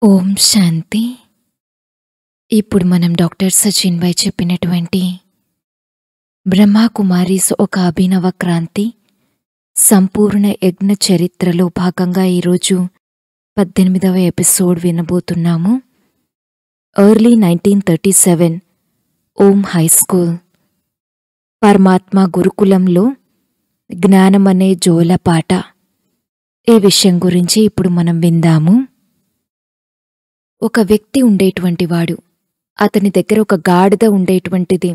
ఓం శాంతి. ఇప్పుడు మనం డాక్టర్ సచిన్ భాయ్ చెప్పినటువంటి బ్రహ్మకుమారీస్ ఒక అభినవ క్రాంతి సంపూర్ణ యజ్ఞ చరిత్రలో భాగంగా ఈరోజు 18వ ఎపిసోడ్ వినబోతున్నాము. ఎర్లీ 1937 ఓం హై స్కూల్. పరమాత్మ గురుకులంలో జ్ఞానమనే జోలపాట. ఈ విషయం గురించి ఇప్పుడు మనం విందాము. ఒక వ్యక్తి ఉండేటువంటి వాడు. అతని దగ్గర ఒక గాడిద ఉండేటువంటిది.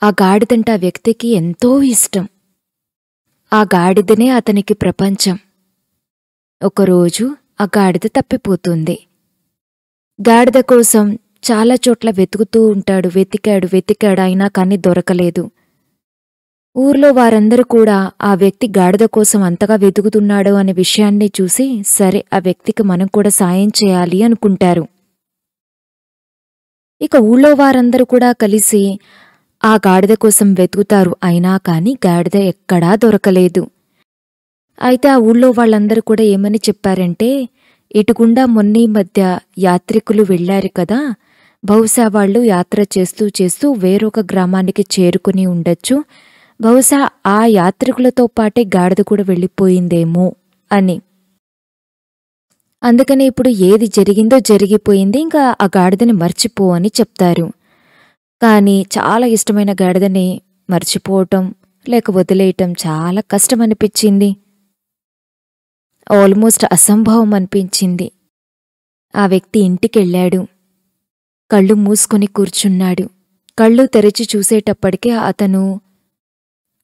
ఆ గాడిదంటే ఆ వ్యక్తికి ఎంతో ఇష్టం. ఆ గాడిదనే అతనికి ప్రపంచం. ఒకరోజు ఆ గాడిద తప్పిపోతుంది. గాడిద కోసం చాలా చోట్ల వెతుకుతూ ఉంటాడు. వెతికాడు అయినా కానీ దొరకలేదు. ఊర్లో వారందరూ కూడా ఆ వ్యక్తి గాడిద కోసం అంతగా వెతుకుతున్నాడు అనే విషయాన్ని చూసి, సరే ఆ వ్యక్తికి మనం కూడా సాయం చేయాలి అనుకుంటారు. ఇక ఊళ్ళో వారందరూ కూడా కలిసి ఆ గాడిద కోసం వెతుకుతారు. అయినా కాని గాడిద ఎక్కడా దొరకలేదు. అయితే ఆ ఊళ్ళో వాళ్ళందరూ కూడా ఏమని చెప్పారంటే, ఇటుగుండా మొన్నీ మధ్య యాత్రికులు వెళ్లారు కదా, బహుశా వాళ్ళు యాత్ర చేస్తూ చేస్తూ వేరొక గ్రామానికి చేరుకుని ఉండొచ్చు. బహుశా ఆ యాత్రికులతో పాటే గాడిద కూడా వెళ్ళిపోయిందేమో అని. అందుకని ఇప్పుడు ఏది జరిగిందో జరిగిపోయింది, ఇంకా ఆ గాడిదని మర్చిపో అని చెప్తారు. కాని చాలా ఇష్టమైన గాడిదని మర్చిపోవటం లేక వదిలేయటం చాలా కష్టమనిపించింది. ఆల్మోస్ట్ అసంభవం అనిపించింది. ఆ వ్యక్తి ఇంటికెళ్ళాడు. కళ్ళు మూసుకొని కూర్చున్నాడు. కళ్ళు తెరిచి చూసేటప్పటికే అతను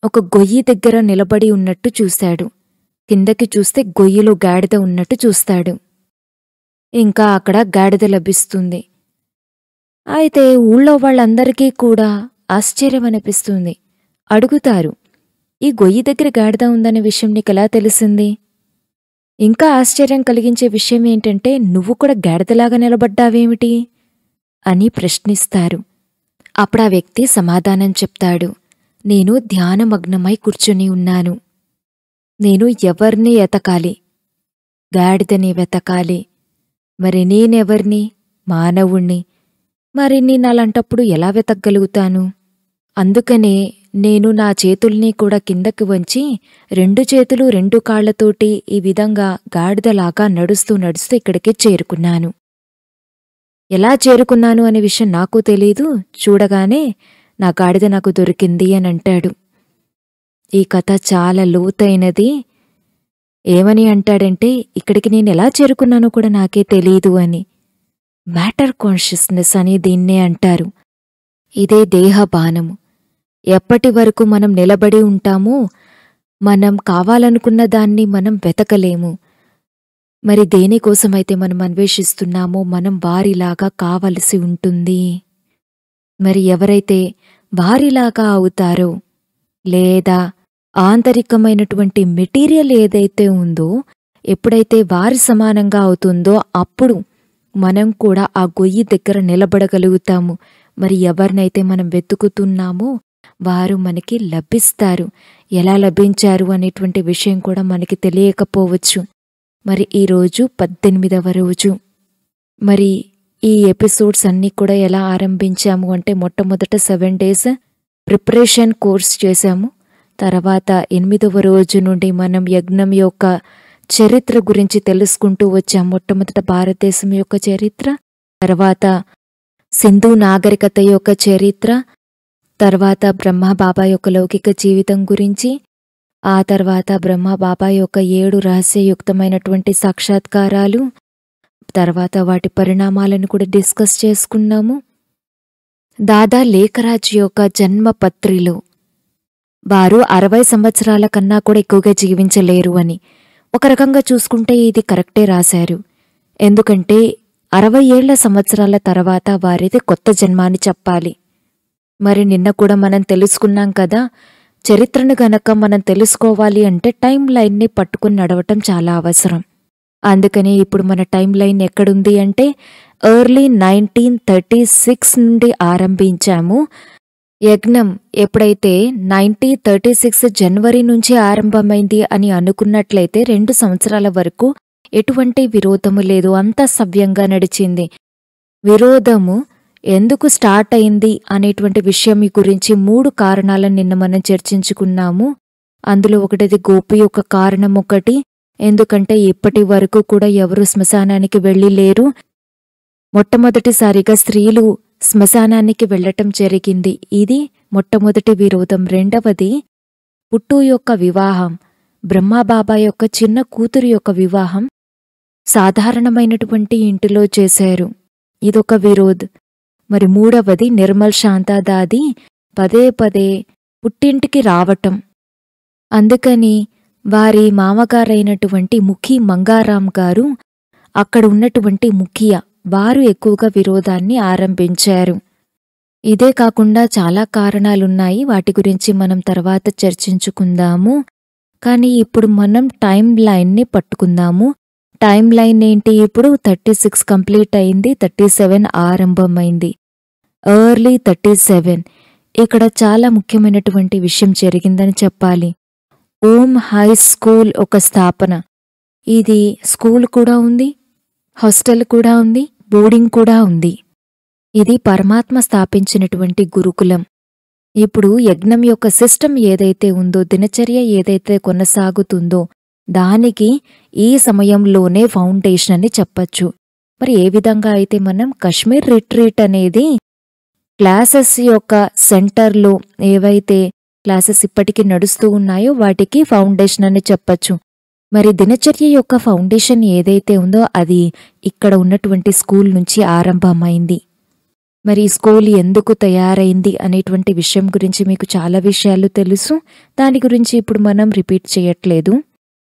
ఒక గొయ్యి దగ్గర నిలబడి ఉన్నట్టు చూశాడు. కిందకి చూస్తే గొయ్యిలో గాడిద ఉన్నట్టు చూస్తాడు. ఇంకా అక్కడ గాడిద లభిస్తుంది. అయితే ఊళ్ళో వాళ్ళందరికీ కూడా ఆశ్చర్యమనిపిస్తుంది. అడుగుతారు, ఈ గొయ్యి దగ్గర గాడిద ఉందనే విషయం నీకెలా తెలిసింది? ఇంకా ఆశ్చర్యం కలిగించే విషయం ఏంటంటే, నువ్వు కూడా గాడిదలాగా నిలబడ్డావేమిటి అని ప్రశ్నిస్తారు. అప్పుడా వ్యక్తి సమాధానం చెప్తాడు, నేను ధ్యానమగ్నమై కూర్చుని ఉన్నాను. నేను ఎవర్ని ఎతకాలి? గాడిదని వెతకాలి. మరి నేనెవర్ని? మానవుణ్ణి. మరి నేనలాంటప్పుడు ఎలా వెతకగలుగుతాను? అందుకనే నేను నా చేతుల్ని కూడా కిందకి వంచి 2 చేతులు 2 కాళ్లతోటి ఈ విధంగా గాడిదలాగా నడుస్తూ నడుస్తూ ఇక్కడికి చేరుకున్నాను. ఎలా చేరుకున్నాను అనే విషయం నాకు తెలీదు. చూడగానే నా గాడిద నాకు దొరికింది అని అంటాడు. ఈ కథ చాలా లోతైనది. ఏమని అంటాడంటే, ఇక్కడికి నేనెలా చేరుకున్నానో కూడా నాకే తెలీదు అని. మ్యాటర్ కాన్షియస్నెస్ అని దీన్నే అంటారు. ఇదే దేహబానము. ఎప్పటి వరకు మనం నిలబడి ఉంటామో మనం కావాలనుకున్న దాన్ని మనం వెతకలేము. మరి దేనికోసమైతే మనం అన్వేషిస్తున్నామో మనం వారిలాగా కావలసి ఉంటుంది. మరి ఎవరైతే వారిలాగా అవుతారో, లేదా ఆంతరికమైనటువంటి మెటీరియల్ ఏదైతే ఉందో ఎప్పుడైతే వారి సమానంగా అవుతుందో అప్పుడు మనం కూడా ఆ గొయ్యి దగ్గర నిలబడగలుగుతాము. మరి ఎవరినైతే మనం వెతుకుతున్నామో వారు మనకి లభిస్తారు. ఎలా లభించారు అనేటువంటి విషయం కూడా మనకి తెలియకపోవచ్చు. మరి ఈరోజు 18వ రోజు. మరి ఈ ఎపిసోడ్స్ అన్నీ కూడా ఎలా ఆరంభించాము అంటే, మొట్టమొదట 7 days ప్రిపరేషన్ కోర్స్ చేశాము. తర్వాత 8వ రోజు నుండి మనం యజ్ఞం యొక్క చరిత్ర గురించి తెలుసుకుంటూ వచ్చాం. మొట్టమొదట భారతదేశం యొక్క చరిత్ర, తర్వాత సింధు నాగరికత యొక్క చరిత్ర, తర్వాత బ్రహ్మబాబా యొక్క లౌకిక జీవితం గురించి, ఆ తర్వాత బ్రహ్మబాబా యొక్క 7 రహస్యయుక్తమైనటువంటి సాక్షాత్కారాలు, తర్వాత వాటి పరిణామాలను కూడా డిస్కస్ చేసుకున్నాము. దాదా లేఖరాజ్ యొక్క జన్మపత్రిలో వారు 60 సంవత్సరాల కన్నా కూడా ఎక్కువగా జీవించలేరు అని. ఒక రకంగా చూసుకుంటే ఇది కరెక్టే రాశారు. ఎందుకంటే 60 సంవత్సరాల తర్వాత వారిది కొత్త జన్మ అని చెప్పాలి. మరి నిన్న కూడా మనం తెలుసుకున్నాం కదా, చరిత్రను గనక మనం తెలుసుకోవాలి అంటే టైం లైన్ని పట్టుకుని నడవటం చాలా అవసరం. అందుకని ఇప్పుడు మన టైం లైన్ ఎక్కడుంది అంటే, ఎర్లీ 1936 నుండి ఆరంభించాము. యజ్ఞం ఎప్పుడైతే 1936 జనవరి నుంచి ఆరంభమైంది అని అనుకున్నట్లయితే 2 సంవత్సరాల వరకు ఎటువంటి విరోధము లేదు, అంతా సవ్యంగా నడిచింది. విరోధము ఎందుకు స్టార్ట్ అయింది అనేటువంటి విషయం గురించి 3 కారణాలను నిన్న మనం చర్చించుకున్నాము. అందులో ఒకటిది గోపి యొక్క కారణం ఒకటి, ఎందుకంటే ఇప్పటి వరకు కూడా ఎవరు శ్మశానానికి వెళ్ళి లేరు. మొట్టమొదటిసారిగా స్త్రీలు శ్మశానానికి వెళ్ళటం జరిగింది. ఇది మొట్టమొదటి విరోధం. రెండవది పుట్టు యొక్క వివాహం, బ్రహ్మబాబా యొక్క చిన్న కూతురు యొక్క వివాహం సాధారణమైనటువంటి ఇంటిలో చేశారు. ఇదొక విరోధ్. మరి మూడవది నిర్మల్ శాంతాదాది పదే పదే పుట్టింటికి రావటం. అందుకని వారి మామగారైనటువంటి ముఖి మంగారాం గారు, అక్కడ ఉన్నటువంటి ముఖియా, వారు ఎక్కువగా విరోధాన్ని ఆరంభించారు. ఇదే కాకుండా చాలా కారణాలున్నాయి, వాటి గురించి మనం తర్వాత చర్చించుకుందాము. కానీ ఇప్పుడు మనం టైం లైన్ని పట్టుకుందాము. టైం లైన్ ఏంటి? ఇప్పుడు 36 కంప్లీట్ అయింది, 37 ఆరంభమైంది. ఎర్లీ 37. ఇక్కడ చాలా ముఖ్యమైనటువంటి విషయం జరిగిందని చెప్పాలి. ఓం హై స్కూల్ ఒక స్థాపన. ఇది స్కూల్ కూడా ఉంది, హాస్టల్ కూడా ఉంది, బోర్డింగ్ కూడా ఉంది. ఇది పరమాత్మ స్థాపించినటువంటి గురుకులం. ఇప్పుడు యజ్ఞం యొక్క సిస్టమ్ ఏదైతే ఉందో, దినచర్య ఏదైతే కొనసాగుతుందో, దానికి ఈ సమయంలోనే ఫౌండేషన్ అని చెప్పచ్చు. మరి ఏ విధంగా అయితే మనం కశ్మీర్ రిట్రీట్ అనేది క్లాసెస్ యొక్క సెంటర్లో ఏవైతే క్లాసెస్ ఇప్పటికీ నడుస్తూ ఉన్నాయో వాటికి ఫౌండేషన్ అని చెప్పచ్చు. మరి దినచర్య యొక్క ఫౌండేషన్ ఏదైతే ఉందో అది ఇక్కడ ఉన్నటువంటి స్కూల్ నుంచి ఆరంభమైంది. మరి ఈ స్కూల్ ఎందుకు తయారైంది అనేటువంటి విషయం గురించి మీకు చాలా విషయాలు తెలుసు. దాని గురించి ఇప్పుడు మనం రిపీట్ చేయట్లేదు.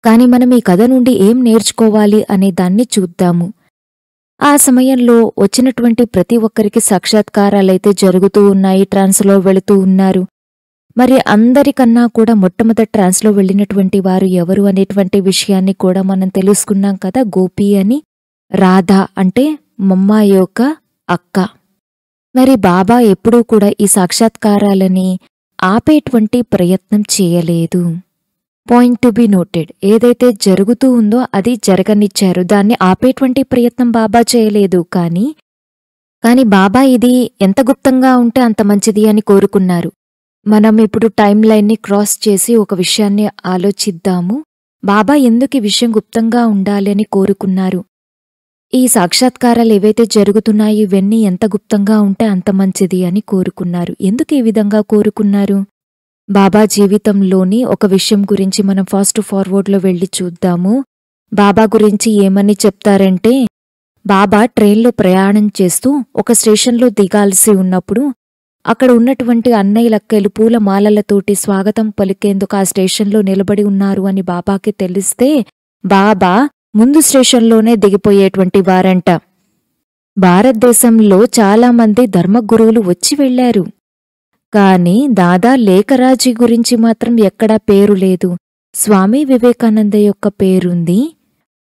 కానీ మనం ఈ కథ నుండి ఏం నేర్చుకోవాలి అనే దాన్ని చూద్దాము. ఆ సమయంలో వచ్చినటువంటి ప్రతి ఒక్కరికి సాక్షాత్కారాలైతే జరుగుతూ ఉన్నాయి, ట్రాన్స్లో వెళుతూ ఉన్నారు. మరి అందరికన్నా కూడా మొట్టమొదటి ట్రాన్స్లో వెళ్ళినటువంటి వారు ఎవరు అనేటువంటి విషయాన్ని కూడా మనం తెలుసుకున్నాం కదా. గోపి అని, రాధ అంటే మమ్మ యొక్క అక్క. మరి బాబా ఎప్పుడూ కూడా ఈ సాక్షాత్కారాలని ఆపేటువంటి ప్రయత్నం చేయలేదు. Point to be noted. ఏదైతే జరుగుతూ ఉందో అది జరగనిచ్చారు, దాన్ని ఆపేటువంటి ప్రయత్నం బాబా చేయలేదు. కానీ బాబా ఇది ఎంత గుప్తంగా ఉంటే అంత మంచిది అని కోరుకున్నారు. మనం ఇప్పుడు టైం లైన్ని క్రాస్ చేసి ఒక విషయాన్ని ఆలోచిద్దాము. బాబా ఎందుకు ఈ విషయం గుప్తంగా ఉండాలి అని కోరుకున్నారు? ఈ సాక్షాత్కారాలు ఏవైతే జరుగుతున్నాయో ఇవన్నీ ఎంత గుప్తంగా ఉంటే అంత మంచిది అని కోరుకున్నారు. ఎందుకు ఈ విధంగా కోరుకున్నారు? బాబా జీవితంలోని ఒక విషయం గురించి మనం ఫాస్ట్ ఫార్వర్డ్లో వెళ్ళి చూద్దాము. బాబా గురించి ఏమని చెప్తారంటే, బాబా ట్రైన్లో ప్రయాణం చేస్తూ ఒక స్టేషన్లో దిగాల్సి ఉన్నప్పుడు అక్కడ ఉన్నటువంటి అన్నయ్యలక్కలు పూల మాలలతోటి స్వాగతం పలికేందుకు ఆ స్టేషన్లో నిలబడి ఉన్నారు అని బాబాకి తెలిస్తే బాబా ముందు స్టేషన్లోనే దిగిపోయేటువంటి వారంట. భారతదేశంలో చాలామంది ధర్మగురువులు వచ్చి వెళ్లారు. కాని దాదా లేఖరాజీ గురించి మాత్రం ఎక్కడా పేరు లేదు. స్వామి వివేకానంద యొక్క పేరుంది,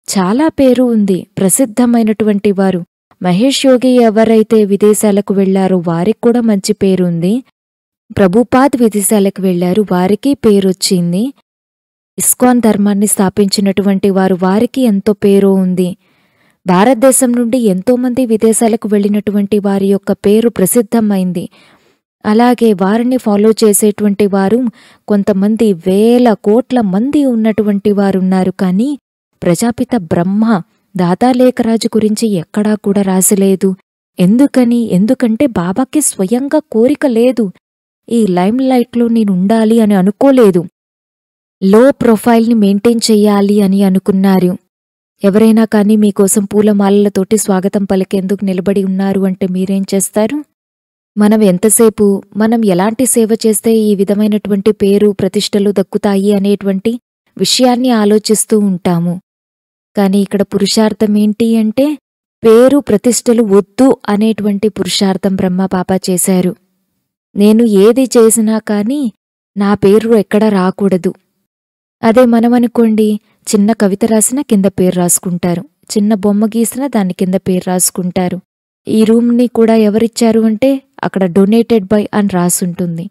చాలా పేరు ఉంది, ప్రసిద్ధమైనటువంటి వారు. మహేష్ యోగి ఎవరైతే విదేశాలకు వెళ్లారో వారికి కూడా మంచి పేరుంది. ప్రభుపాద్ విదేశాలకు వెళ్లారు, వారికి పేరొచ్చింది. ఇస్కాన్ ధర్మాన్ని స్థాపించినటువంటి వారు, వారికి ఎంతో పేరు ఉంది. భారతదేశం నుండి ఎంతోమంది విదేశాలకు వెళ్ళినటువంటి వారి యొక్క పేరు ప్రసిద్ధమైంది. అలాగే వారిని ఫాలో చేసేటువంటి వారు కొంతమంది వేల కోట్ల మంది ఉన్నటువంటి వారున్నారు. కానీ ప్రజాపిత బ్రహ్మ దాదా లేఖరాజు గురించి ఎక్కడా కూడా రాసలేదు. ఎందుకంటే బాబాకి స్వయంగా కోరిక లేదు, ఈ లైమ్ లైట్లో నేనుండాలి అని అనుకోలేదు. లో ప్రొఫైల్ని మెయింటైన్ చెయ్యాలి అని అనుకున్నారు. ఎవరైనా కానీ మీకోసం పూలమాలలతోటి స్వాగతం పలికేందుకు నిలబడి ఉన్నారు అంటే మీరేం చేస్తారు? మనం ఎలాంటి సేవ చేస్తే ఈ విధమైనటువంటి పేరు ప్రతిష్టలు దక్కుతాయి అనేటువంటి విషయాన్ని ఆలోచిస్తూ ఉంటాము. కానీ ఇక్కడ పురుషార్థం ఏంటి అంటే పేరు ప్రతిష్టలు వద్దు అనేటువంటి పురుషార్థం బ్రహ్మబాబా చేశారు. నేను ఏది చేసినా కానీ నా పేరు ఎక్కడ రాకూడదు. అదే మనమనుకోండి, చిన్న కవిత రాసినా కింద పేరు రాసుకుంటారు, చిన్న బొమ్మ గీసినా దాని కింద పేరు రాసుకుంటారు. ఈ రూమ్ని కూడా ఎవరిచ్చారు అంటే అక్కడ డొనేటెడ్ బై అని రాసుంటుంది.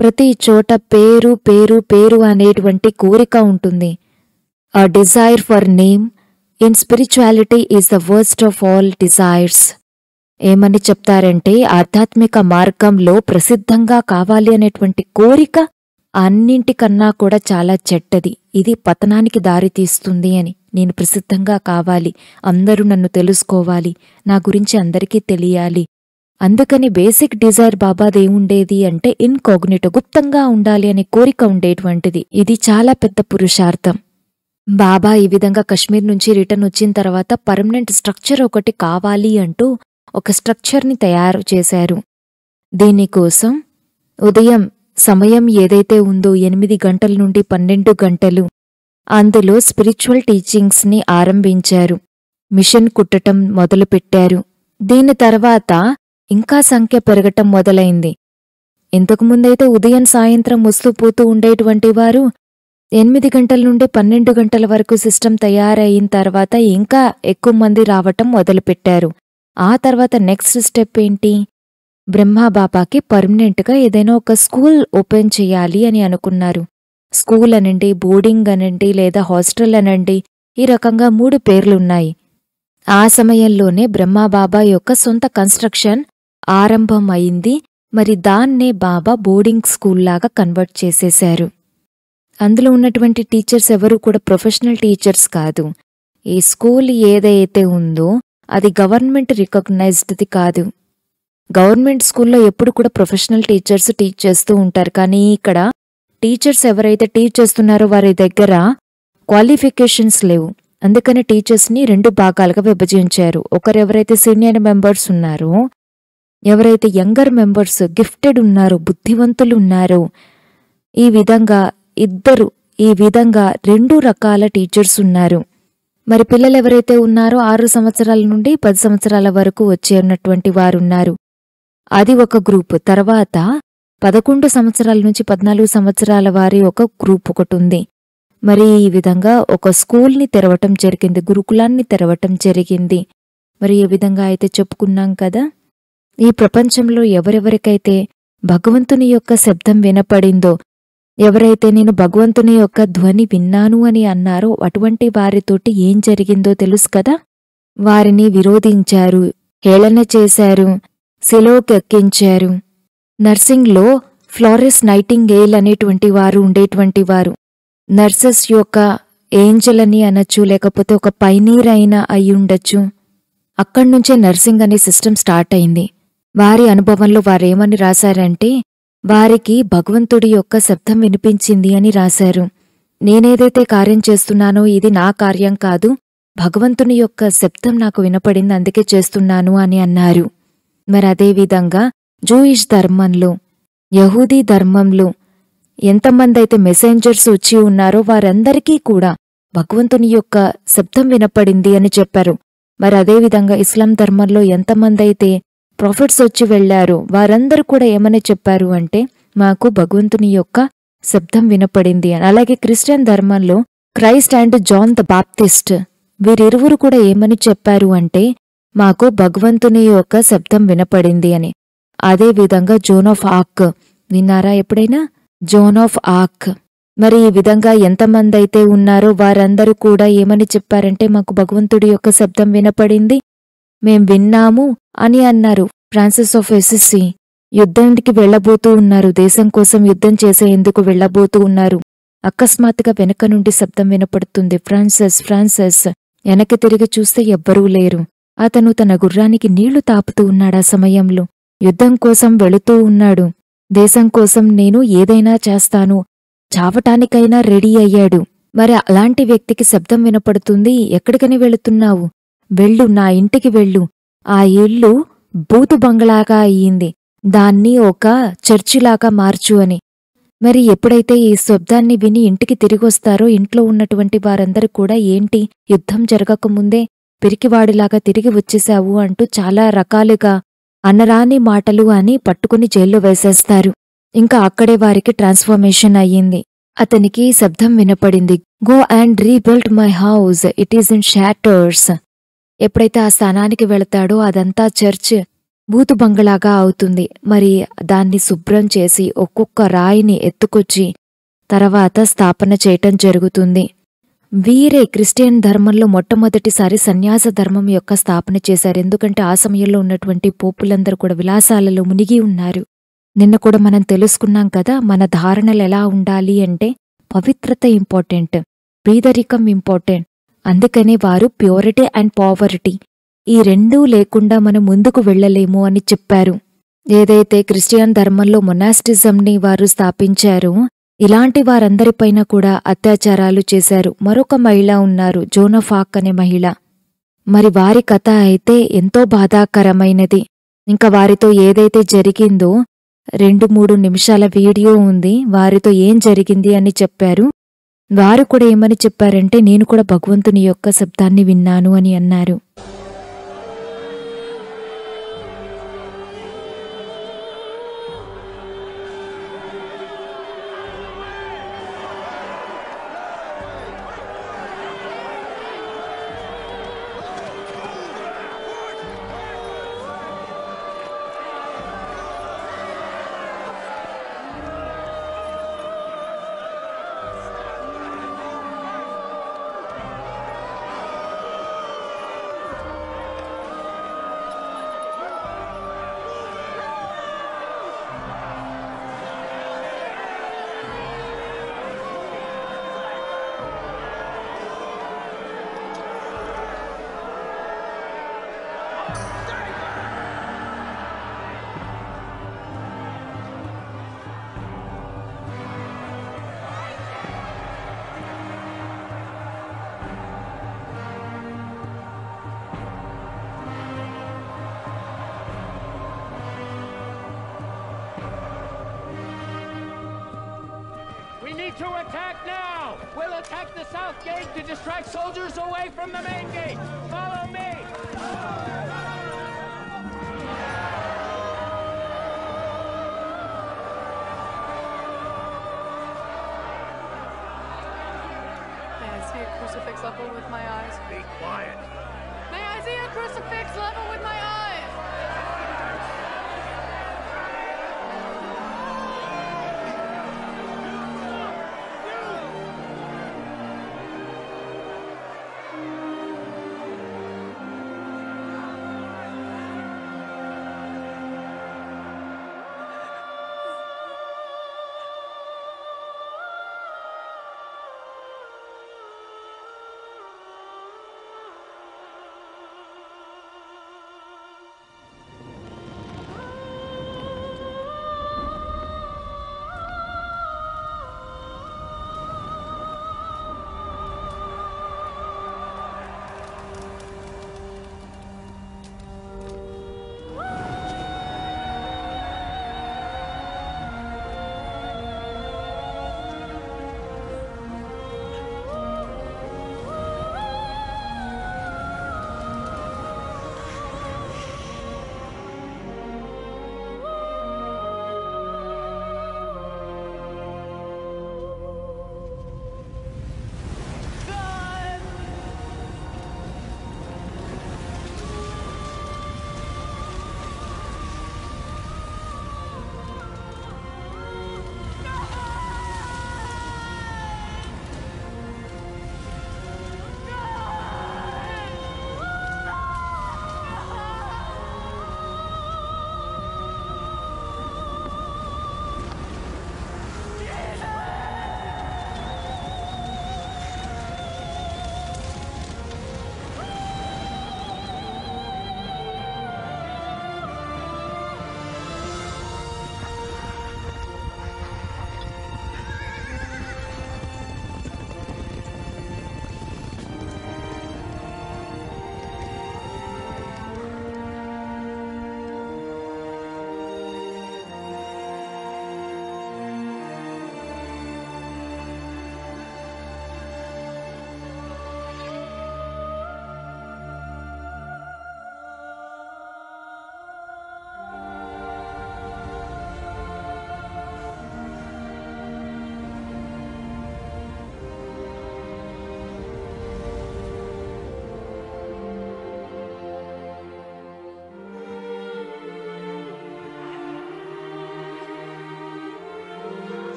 ప్రతి చోట పేరు పేరు పేరు అనేటువంటి కోరిక ఉంటుంది. ఆ desire for name in spirituality is the worst of all desires. ఏమని చెప్తారంటే ఆధ్యాత్మిక మార్గంలో ప్రసిద్ధంగా కావాలి అనేటువంటి కోరిక అన్నింటికన్నా కూడా చాలా చెడ్డది. ఇది పతనానికి దారితీస్తుంది అని. నేను ప్రసిద్ధంగా కావాలి, అందరూ నన్ను తెలుసుకోవాలి, నా గురించి అందరికీ తెలియాలి. అందుకని బేసిక్ డిజైర్ బాబాదేముండేది అంటే ఇన్కాగ్నిటో, గుప్తంగా ఉండాలి అనే కోరిక ఉండేటువంటిది. ఇది చాలా పెద్ద పురుషార్థం. బాబా ఈ విధంగా కశ్మీర్ నుంచి రిటర్న్ వచ్చిన తర్వాత పర్మనెంట్ స్ట్రక్చర్ ఒకటి కావాలి అంటూ ఒక స్ట్రక్చర్ని తయారు చేశారు. దీనికోసం ఉదయం సమయం ఏదైతే ఉందో 8 గంటల నుండి 12 గంటలు అందులో స్పిరిచువల్ టీచింగ్స్ని ఆరంభించారు. మిషన్ కుట్టటం మొదలుపెట్టారు. దీని తర్వాత ఇంకా సంఖ్య పెరగటం మొదలైంది. ఇంతకుముందైతే ఉదయం సాయంత్రం వస్తూ పోతూ ఉండేటువంటి వారు 8 గంటల నుండి 12 గంటల వరకు సిస్టమ్ తయారయిన తర్వాత ఇంకా ఎక్కువ మంది రావటం మొదలుపెట్టారు. ఆ తర్వాత నెక్స్ట్ స్టెప్ ఏంటి? బ్రహ్మాబాబాకి పర్మనెంట్గా ఏదైనా ఒక స్కూల్ ఓపెన్ చేయాలి అని అనుకున్నారు. స్కూల్ అనండి, బోర్డింగ్ అనండి, లేదా హాస్టల్ అనండి, ఈ రకంగా 3 పేర్లున్నాయి. ఆ సమయంలోనే బ్రహ్మాబాబా యొక్క సొంత కన్స్ట్రక్షన్ ఆరంభం అయింది. మరి దాన్నే బాబా బోర్డింగ్ స్కూల్లాగా కన్వర్ట్ చేసేశారు. అందులో ఉన్నటువంటి టీచర్స్ ఎవరూ కూడా ప్రొఫెషనల్ టీచర్స్ కాదు. ఈ స్కూల్ ఏదైతే ఉందో అది గవర్నమెంట్ రికగ్నైజ్డ్ది కాదు. గవర్నమెంట్ స్కూల్లో ఎప్పుడు కూడా ప్రొఫెషనల్ టీచర్స్ టీచ్ చేస్తూ ఉంటారు. కానీ ఇక్కడ టీచర్స్ ఎవరైతే టీచ్ చేస్తున్నారో వారి దగ్గర క్వాలిఫికేషన్స్ లేవు. అందుకని టీచర్స్ని 2 భాగాలుగా విభజించారు. ఒకరెవరైతే సీనియర్ మెంబర్స్ ఉన్నారో, ఎవరైతే యంగర్ మెంబర్స్ గిఫ్టెడ్ ఉన్నారో, బుద్ధివంతులు ఉన్నారో, ఈ విధంగా 2 రకాల టీచర్స్ ఉన్నారు. మరి పిల్లలు ఎవరైతే ఉన్నారో 6 సంవత్సరాల నుండి 10 సంవత్సరాల వరకు వచ్చే ఉన్నటువంటి వారున్నారు. అది ఒక గ్రూప్. తర్వాత 11 సంవత్సరాల నుంచి 14 సంవత్సరాల వారి ఒక గ్రూప్ ఒకటి ఉంది. మరి ఈ విధంగా ఒక స్కూల్ని తెరవటం జరిగింది, గురుకులాన్ని తెరవటం జరిగింది. మరి ఈ విధంగా అయితే చెప్పుకున్నాం కదా. ఈ ప్రపంచంలో ఎవరెవరికైతే భగవంతుని యొక్క శబ్దం వినపడిందో, ఎవరైతే నేను భగవంతుని యొక్క ధ్వని విన్నాను అని అన్నారో అటువంటి వారితోటి ఏం జరిగిందో తెలుసు కదా. వారిని విరోధించారు, హేళన చేశారు, శిలోకెక్కించారు. నర్సింగ్లో ఫ్లోరెస్ నైటింగేల్ అనేటువంటి వారు ఉండేటువంటి వారు. నర్సెస్ యొక్క ఏంజల్ అని అనొచ్చు, లేకపోతే ఒక పైనీర్ అయినా అయ్యుండొచ్చు. అక్కడ్నుంచే నర్సింగ్ అనే సిస్టమ్ స్టార్ట్ అయింది. వారి అనుభవంలో వారేమని రాశారంటే, వారికి భగవంతుడి యొక్క శబ్దం వినిపించింది అని రాశారు. నేనేదైతే కార్యం చేస్తున్నానో ఇది నా కార్యం కాదు, భగవంతుని యొక్క శబ్దం నాకు వినపడింది, అందుకే చేస్తున్నాను అని అన్నారు. మరి అదేవిధంగా జూయిష్ ధర్మంలో, యహూదీ ధర్మంలో ఎంతమందైతే మెసెంజర్స్ వచ్చి ఉన్నారో వారందరికీ కూడా భగవంతుని యొక్క శబ్దం వినపడింది అని చెప్పారు. మరి అదేవిధంగా ఇస్లాం ధర్మంలో ఎంతమందైతే ప్రాఫిట్స్ వచ్చి వెళ్లారో వారందరూ కూడా ఏమని చెప్పారు అంటే, మాకు భగవంతుని యొక్క శబ్దం వినపడింది అని. అలాగే క్రిస్టియన్ ధర్మంలో Christ and John the Baptist వీరిరువురు కూడా ఏమని చెప్పారు అంటే, మాకు భగవంతుని యొక్క శబ్దం వినపడింది అని. అదేవిధంగా జోన్ ఆఫ్ ఆర్క్ విన్నారా ఎప్పుడైనా? Zone of arc. మరి ఈ విధంగా ఎంతమందైతే ఉన్నారో వారందరూ కూడా ఏమని చెప్పారంటే, మాకు భగవంతుడి యొక్క శబ్దం వినపడింది, మేం విన్నాము అని అన్నారు. ఫ్రాన్సిస్ ఆఫ్ అసిసి యుద్ధానికి వెళ్లబోతూ ఉన్నారు, దేశం కోసం యుద్ధం చేసేందుకు వెళ్లబోతూ ఉన్నారు. అకస్మాత్తుగా వెనక నుండి శబ్దం వినపడుతుంది, ఫ్రాన్సిస్ ఫ్రాన్సిస్. వెనక్కి తిరిగి చూస్తే ఎవ్వరూ లేరు. అతను తన గుర్రానికి నీళ్లు తాపుతూ ఉన్నాడు. ఆ సమయంలో యుద్ధం కోసం వెళుతూ ఉన్నాడు. దేశం కోసం నేను ఏదైనా చేస్తాను, చావటానికైనా రెడీ అయ్యాడు. మరి అలాంటి వ్యక్తికి శబ్దం వినపడుతుంది, ఎక్కడికని వెళుతున్నావు? వెళ్ళు, నా ఇంటికి వెళ్ళు. ఆ ఇల్లు బూతు బంగ్లాగా అయ్యింది, దాన్ని ఒక చర్చిలాగా మార్చు అని. మరి ఎప్పుడైతే ఈ శబ్దాన్ని విని ఇంటికి తిరిగొస్తారో ఇంట్లో ఉన్నటువంటి వారందరూ కూడా, ఏంటి యుద్ధం జరగకముందే పిరికివాడిలాగా తిరిగి వచ్చేశావు అంటూ చాలా రకాలుగా అనరాని మాటలు అని పట్టుకుని జైల్లో వేసేస్తారు. ఇంకా అక్కడే వారికి ట్రాన్స్ఫర్మేషన్ అయ్యింది. అతనికి శబ్దం వినపడింది, go and rebuild my house, it is in shatters. ఎప్పుడైతే ఆ స్థానానికి వెళతాడో అదంతా చర్చ్ బూతు బంగ్లాగా అవుతుంది. మరి దాన్ని శుభ్రం చేసి ఒక్కొక్క రాయిని ఎత్తుకొచ్చి తర్వాత స్థాపన చేయటం జరుగుతుంది. వీరే క్రిస్టియన్ ధర్మంలో మొట్టమొదటిసారి సన్యాస ధర్మం యొక్క స్థాపన చేశారు. ఎందుకంటే ఆ సమయంలో ఉన్నటువంటి పోపులందరూ కూడా విలాసాలలో మునిగి ఉన్నారు. నిన్న కూడా మనం తెలుసుకున్నాం కదా, మన ధారణలు ఎలా ఉండాలి అంటే పవిత్రత ఇంపార్టెంట్, పేదరికం ఇంపార్టెంట్. అందుకని వారు ప్యూరిటీ అండ్ పావర్టీ ఈ రెండూ లేకుండా మనం ముందుకు వెళ్ళలేము అని చెప్పారు. ఏదైతే క్రిస్టియన్ ధర్మంలో మొనాస్టిజంని వారు స్థాపించారో ఇలాంటి వారందరిపైన కూడా అత్యాచారాలు చేశారు. మరొక మహిళ ఉన్నారు, జోన్ ఆఫ్ ఆర్క్ అనే మహిళ. మరి వారి కథ అయితే ఎంతో బాధాకరమైనది. ఇంకా వారితో ఏదైతే జరిగిందో 2-3 నిమిషాల వీడియో ఉంది, వారితో ఏం జరిగింది అని చెప్పారు. వారు కూడా ఏమని చెప్పారంటే, నేను కూడా భగవంతుని యొక్క శబ్దాన్ని విన్నాను అని అన్నారు. To attack now! We'll attack the south gate to distract soldiers away from the main gate! Follow me! May I see a crucifix level with my eyes? Be quiet! May I see a crucifix level with my eyes?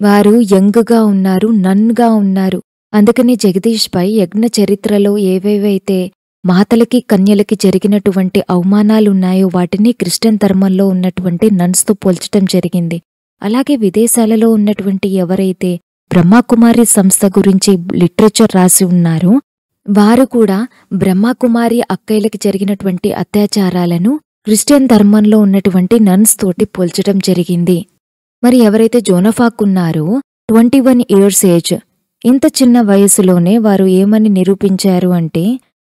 వారు యంగ్గా ఉన్నారు, నన్గా ఉన్నారు. అందుకని జగదీష్ పై యజ్ఞ చరిత్రలో ఏవేవైతే మాతలకి కన్యలకి జరిగినటువంటి అవమానాలున్నాయో వాటిని క్రిస్టియన్ ధర్మంలో ఉన్నటువంటి నన్స్తో పోల్చటం జరిగింది. అలాగే విదేశాలలో ఉన్నటువంటి ఎవరైతే బ్రహ్మకుమారి సంస్థ గురించి లిటరేచర్ రాసి ఉన్నారో వారు కూడా బ్రహ్మకుమారి అక్కయ్యలకి జరిగినటువంటి అత్యాచారాలను క్రిస్టియన్ ధర్మంలో ఉన్నటువంటి నన్స్ తోటి పోల్చటం జరిగింది. మరి ఎవరైతే జోనఫాక్ ఉన్నారో 21 years ఏజ్, ఇంత చిన్న వయసులోనే వారు ఏమని నిరూపించారు అంటే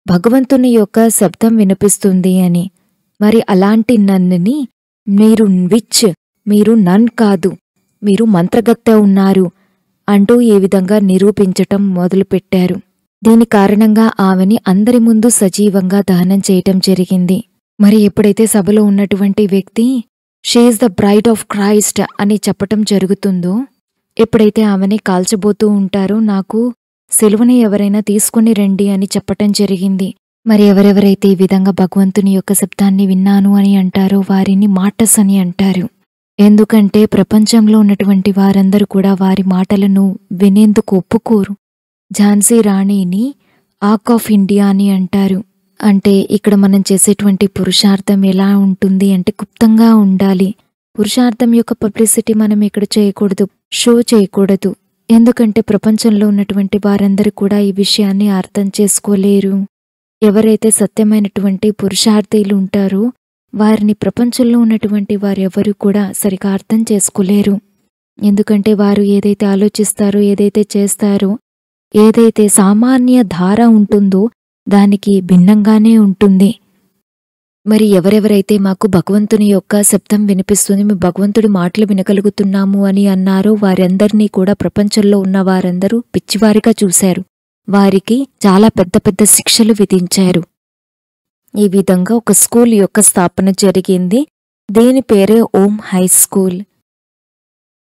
భగవంతుని యొక్క శబ్దం వినిపిస్తుంది అని. మరి అలాంటి నన్నుని మీరు విచ్, మీరు నన్ కాదు, మీరు మంత్రగత్తె ఉన్నారు అంటూ ఈ విధంగా నిరూపించటం మొదలుపెట్టారు. దీని కారణంగా ఆమెని అందరి ముందు సజీవంగా దహనం చేయటం జరిగింది. మరి ఎప్పుడైతే సభలో ఉన్నటువంటి వ్యక్తి she's the bride of Christ అని చెప్పటం జరుగుతుందో, ఎప్పుడైతే ఆమెని కాల్చబోతూ ఉంటారో నాకు సిలువని ఎవరైనా తీసుకుని రండి అని చెప్పటం జరిగింది. మరి ఎవరెవరైతే ఈ విధంగా భగవంతుని యొక్క శబ్దాన్ని విన్నాను అని అంటారో వారిని మార్టస్ అని అంటారు. ఎందుకంటే ప్రపంచంలో ఉన్నటువంటి వారందరూ కూడా వారి మాటలను వినేందుకు ఒప్పుకోరు. ఝాన్సీ రాణిని ఆక్ ఆఫ్ ఇండియా అని అంటారు. అంటే ఇక్కడ మనం చేసేటువంటి పురుషార్థం ఎలా ఉంటుంది అంటే గుప్తంగా ఉండాలి. పురుషార్థం యొక్క పబ్లిసిటీ మనం ఇక్కడ చేయకూడదు, షో చేయకూడదు. ఎందుకంటే ప్రపంచంలో ఉన్నటువంటి వారందరూ కూడా ఈ విషయాన్ని అర్థం చేసుకోలేరు. ఎవరైతే సత్యమైనటువంటి పురుషార్థులు ఉంటారో వారిని ప్రపంచంలో ఉన్నటువంటి వారెవరూ కూడా సరిగా అర్థం చేసుకోలేరు. ఎందుకంటే వారు ఏదైతే ఆలోచిస్తారో, ఏదైతే చేస్తారో, ఏదైతే సామాన్య ధార ఉంటుందో దానికి భిన్నంగానే ఉంటుంది. మరి ఎవరెవరైతే మాకు భగవంతుని యొక్క శబ్దం వినిపిస్తుంది, మేము భగవంతుడి మాటలు వినగలుగుతున్నాము అని అన్నారో వారందరినీ కూడా ప్రపంచంలో ఉన్న వారందరూ పిచ్చివారిగా చూశారు. వారికి చాలా పెద్ద పెద్ద శిక్షలు విధించారు. ఈ విధంగా ఒక స్కూల్ యొక్క స్థాపన జరిగింది. దీని పేరే ఓం హై స్కూల్.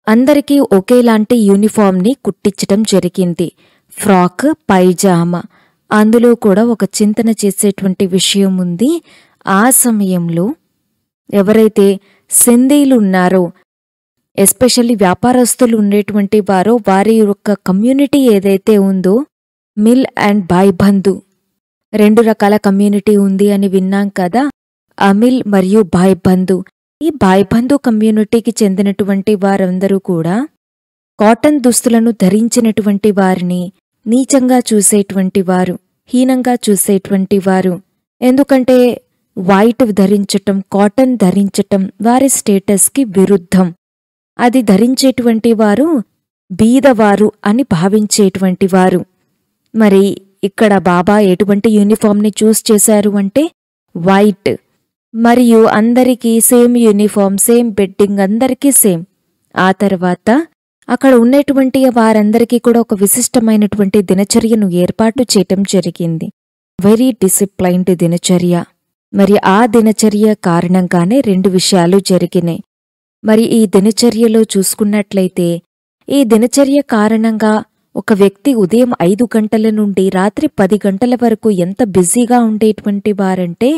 అందరికీ ఒకేలాంటి యూనిఫామ్ని కుట్టించటం జరిగింది, ఫ్రాక్, పైజామా. అందులో కూడా ఒక చింతన చేసేటువంటి విషయం ఉంది. ఆ సమయంలో ఎవరైతే సింధీలు ఉన్నారో, ఎస్పెషల్లీ వ్యాపారస్తులు ఉండేటువంటి వారో, వారి యొక్క కమ్యూనిటీ ఏదైతే ఉందో మిల్ అండ్ భాయ్బంధు 2 రకాల కమ్యూనిటీ ఉంది అని విన్నాం కదా. అమిల్ మరియు భాయ్బంధు. ఈ భాయ్బంధు కమ్యూనిటీకి చెందినటువంటి వారందరూ కూడా కాటన్ దుస్తులను ధరించినటువంటి వారిని నీచంగా చూసేటువంటి వారు, హీనంగా చూసేటువంటి వారు. ఎందుకంటే వైట్ ధరించటం, కాటన్ ధరించటం వారి స్టేటస్కి విరుద్ధం. అది ధరించేటువంటి వారు బీదవారు అని భావించేటువంటి వారు. మరి ఇక్కడ బాబా ఎటువంటి యూనిఫామ్ని చూస్ చేశారు అంటే వైట్. మరియు అందరికీ సేమ్ యూనిఫామ్, సేమ్ బెడ్డింగ్, అందరికీ సేమ్. ఆ తర్వాత అక్కడ ఉన్నటువంటి వారందరికీ కూడా ఒక విశిష్టమైనటువంటి దినచర్యను ఏర్పాటు చేయటం జరిగింది. వెరీ డిసిప్లైన్డ్ దినచర్య. మరి ఆ దినచర్య కారణంగానే 2 విషయాలు జరిగినాయి. మరి ఈ దినచర్యలో చూసుకున్నట్లయితే ఈ దినచర్య కారణంగా ఒక వ్యక్తి ఉదయం 5 గంటల నుండి రాత్రి 10 గంటల వరకు ఎంత బిజీగా ఉండేటువంటి వారంటే,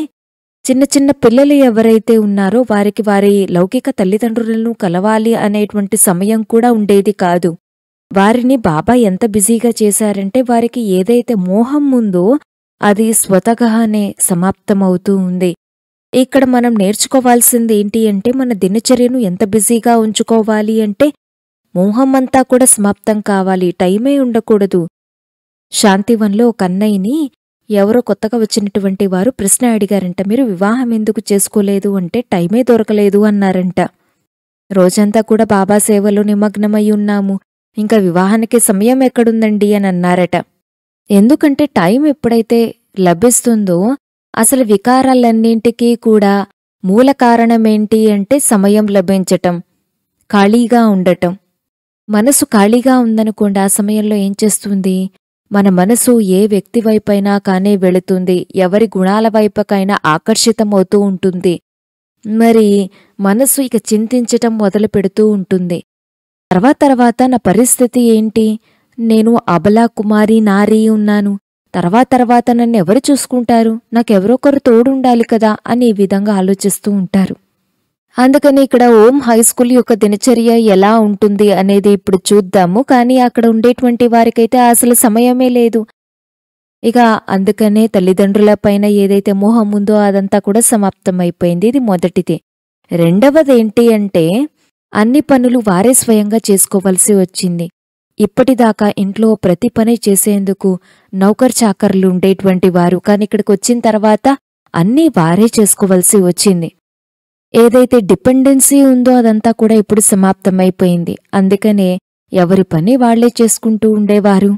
చిన్న చిన్న పిల్లలు ఎవరైతే ఉన్నారో వారికి వారి లౌకిక తల్లిదండ్రులను కలవాలి అనేటువంటి సమయం కూడా ఉండేది కాదు. వారిని బాబా ఎంత బిజీగా చేశారంటే వారికి ఏదైతే మోహం ఉందో అది స్వతగానే సమాప్తమవుతూ ఉంది. ఇక్కడ మనం నేర్చుకోవాల్సింది ఏంటి అంటే మన దినచర్యను ఎంత బిజీగా ఉంచుకోవాలి అంటే మోహం అంతా కూడా సమాప్తం కావాలి, టైమే ఉండకూడదు. శాంతివన్లో ఒక అన్నయ్యని ఎవరో కొత్తగా వచ్చినటువంటి వారు ప్రశ్న అడిగారంట, మీరు వివాహం ఎందుకు చేసుకోలేదు అంటే టైమే దొరకలేదు అన్నారంట. రోజంతా కూడా బాబా సేవలో నిమగ్నమై ఉన్నాము, ఇంకా వివాహానికి సమయం ఎక్కడుందండి అని అన్నారట. ఎందుకంటే టైం ఎప్పుడైతే లభిస్తుందో అసలు వికారాలన్నింటికీ కూడా మూల కారణమేంటి అంటే సమయం లభించటం, ఖాళీగా ఉండటం. మనసు ఖాళీగా ఉందనుకోండి, ఆ సమయంలో ఏం చేస్తుంది, మన మనసు ఏ వ్యక్తి వైపైనా కానే వెళుతుంది, ఎవరి గుణాల వైపుకైనా ఆకర్షితమవుతూ ఉంటుంది. మరి మనసు ఇక చింతించటం మొదలు పెడుతూ ఉంటుంది. తర్వాత నా పరిస్థితి ఏంటి, నేను అబలా కుమారి నారీ ఉన్నాను, తర్వాత నన్ను ఎవరు చూసుకుంటారు, నాకెవరొకరు తోడుండాలి కదా అని ఈ విధంగా ఆలోచిస్తూ ఉంటారు. అందుకని ఇక్కడ ఓం హై స్కూల్ యొక్క దినచర్య ఎలా ఉంటుంది అనేది ఇప్పుడు చూద్దాము. కానీ అక్కడ ఉండేటువంటి వారికైతే అసలు సమయమే లేదు. ఇక అందుకనే తల్లిదండ్రుల పైన ఏదైతే మోహం ఉందో అదంతా కూడా సమాప్తమైపోయింది. ఇది మొదటిది. రెండవది ఏంటి అంటే అన్ని పనులు వారే స్వయంగా చేసుకోవలసి వచ్చింది. ఇప్పటిదాకా ఇంట్లో ప్రతి పని చేసేందుకు నౌకర్ చాకర్లు ఉండేటువంటి వారు, కానీ ఇక్కడికి వచ్చిన తర్వాత అన్నీ వారే చేసుకోవలసి వచ్చింది. ఏదైతే డిపెండెన్సీ ఉందో అదంతా కూడా ఇప్పుడు సమాప్తమైపోయింది. అందుకనే ఎవరి పని వాళ్లే చేసుకుంటూ ఉండేవారు.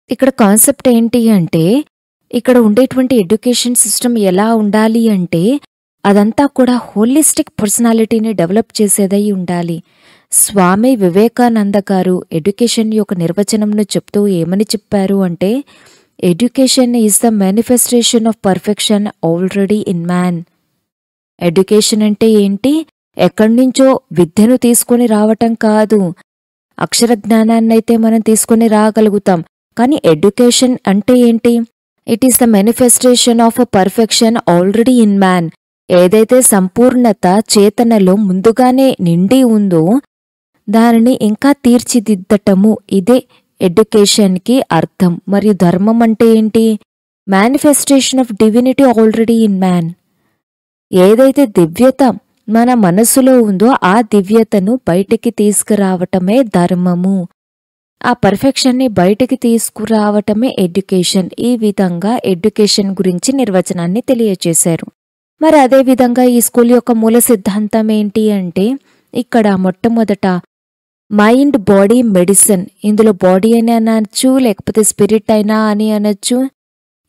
ఇక్కడ కాన్సెప్ట్ ఏంటి అంటే ఇక్కడ ఉండేటువంటి ఎడ్యుకేషన్ సిస్టమ్ ఎలా ఉండాలి అంటే అదంతా కూడా హోలిస్టిక్ పర్సనాలిటీని డెవలప్ చేసేదై ఉండాలి. స్వామి వివేకానంద గారు ఎడ్యుకేషన్ యొక్క నిర్వచనంను చెప్తూ ఏమని చెప్పారు అంటే education is the manifestation of perfection already in man. Education అంటే ఏంటి? ఎక్కడ్నుంచో విద్యను తీసుకుని రావటం కాదు. అక్షర జ్ఞానాన్నైతే మనం తీసుకుని రాగలుగుతాం, కానీ ఎడ్యుకేషన్ అంటే ఏంటి? It is the manifestation of a perfection already in man. ఏదైతే సంపూర్ణత చేతనలో ముందుగానే నిండి ఉందో దానిని ఇంకా తీర్చిదిద్దటము, ఇదే ఎడ్యుకేషన్కి అర్థం. మరియు ధర్మం అంటే ఏంటి? Manifestation of divinity already in man. ఏదైతే దివ్యత మన మనస్సులో ఉందో ఆ దివ్యతను బయటికి తీసుకురావటమే ధర్మము. ఆ పర్ఫెక్షన్ని బయటికి తీసుకురావటమే ఎడ్యుకేషన్. ఈ విధంగా ఎడ్యుకేషన్ గురించి నిర్వచనాన్ని తెలియచేశారు. మరి అదేవిధంగా ఈ స్కూల్ యొక్క మూల సిద్ధాంతం ఏంటి అంటే ఇక్కడ మొట్టమొదట మైండ్ బాడీ మెడిసిన్. ఇందులో బాడీ అని అనొచ్చు, లేకపోతే స్పిరిట్ అయినా అని అనొచ్చు.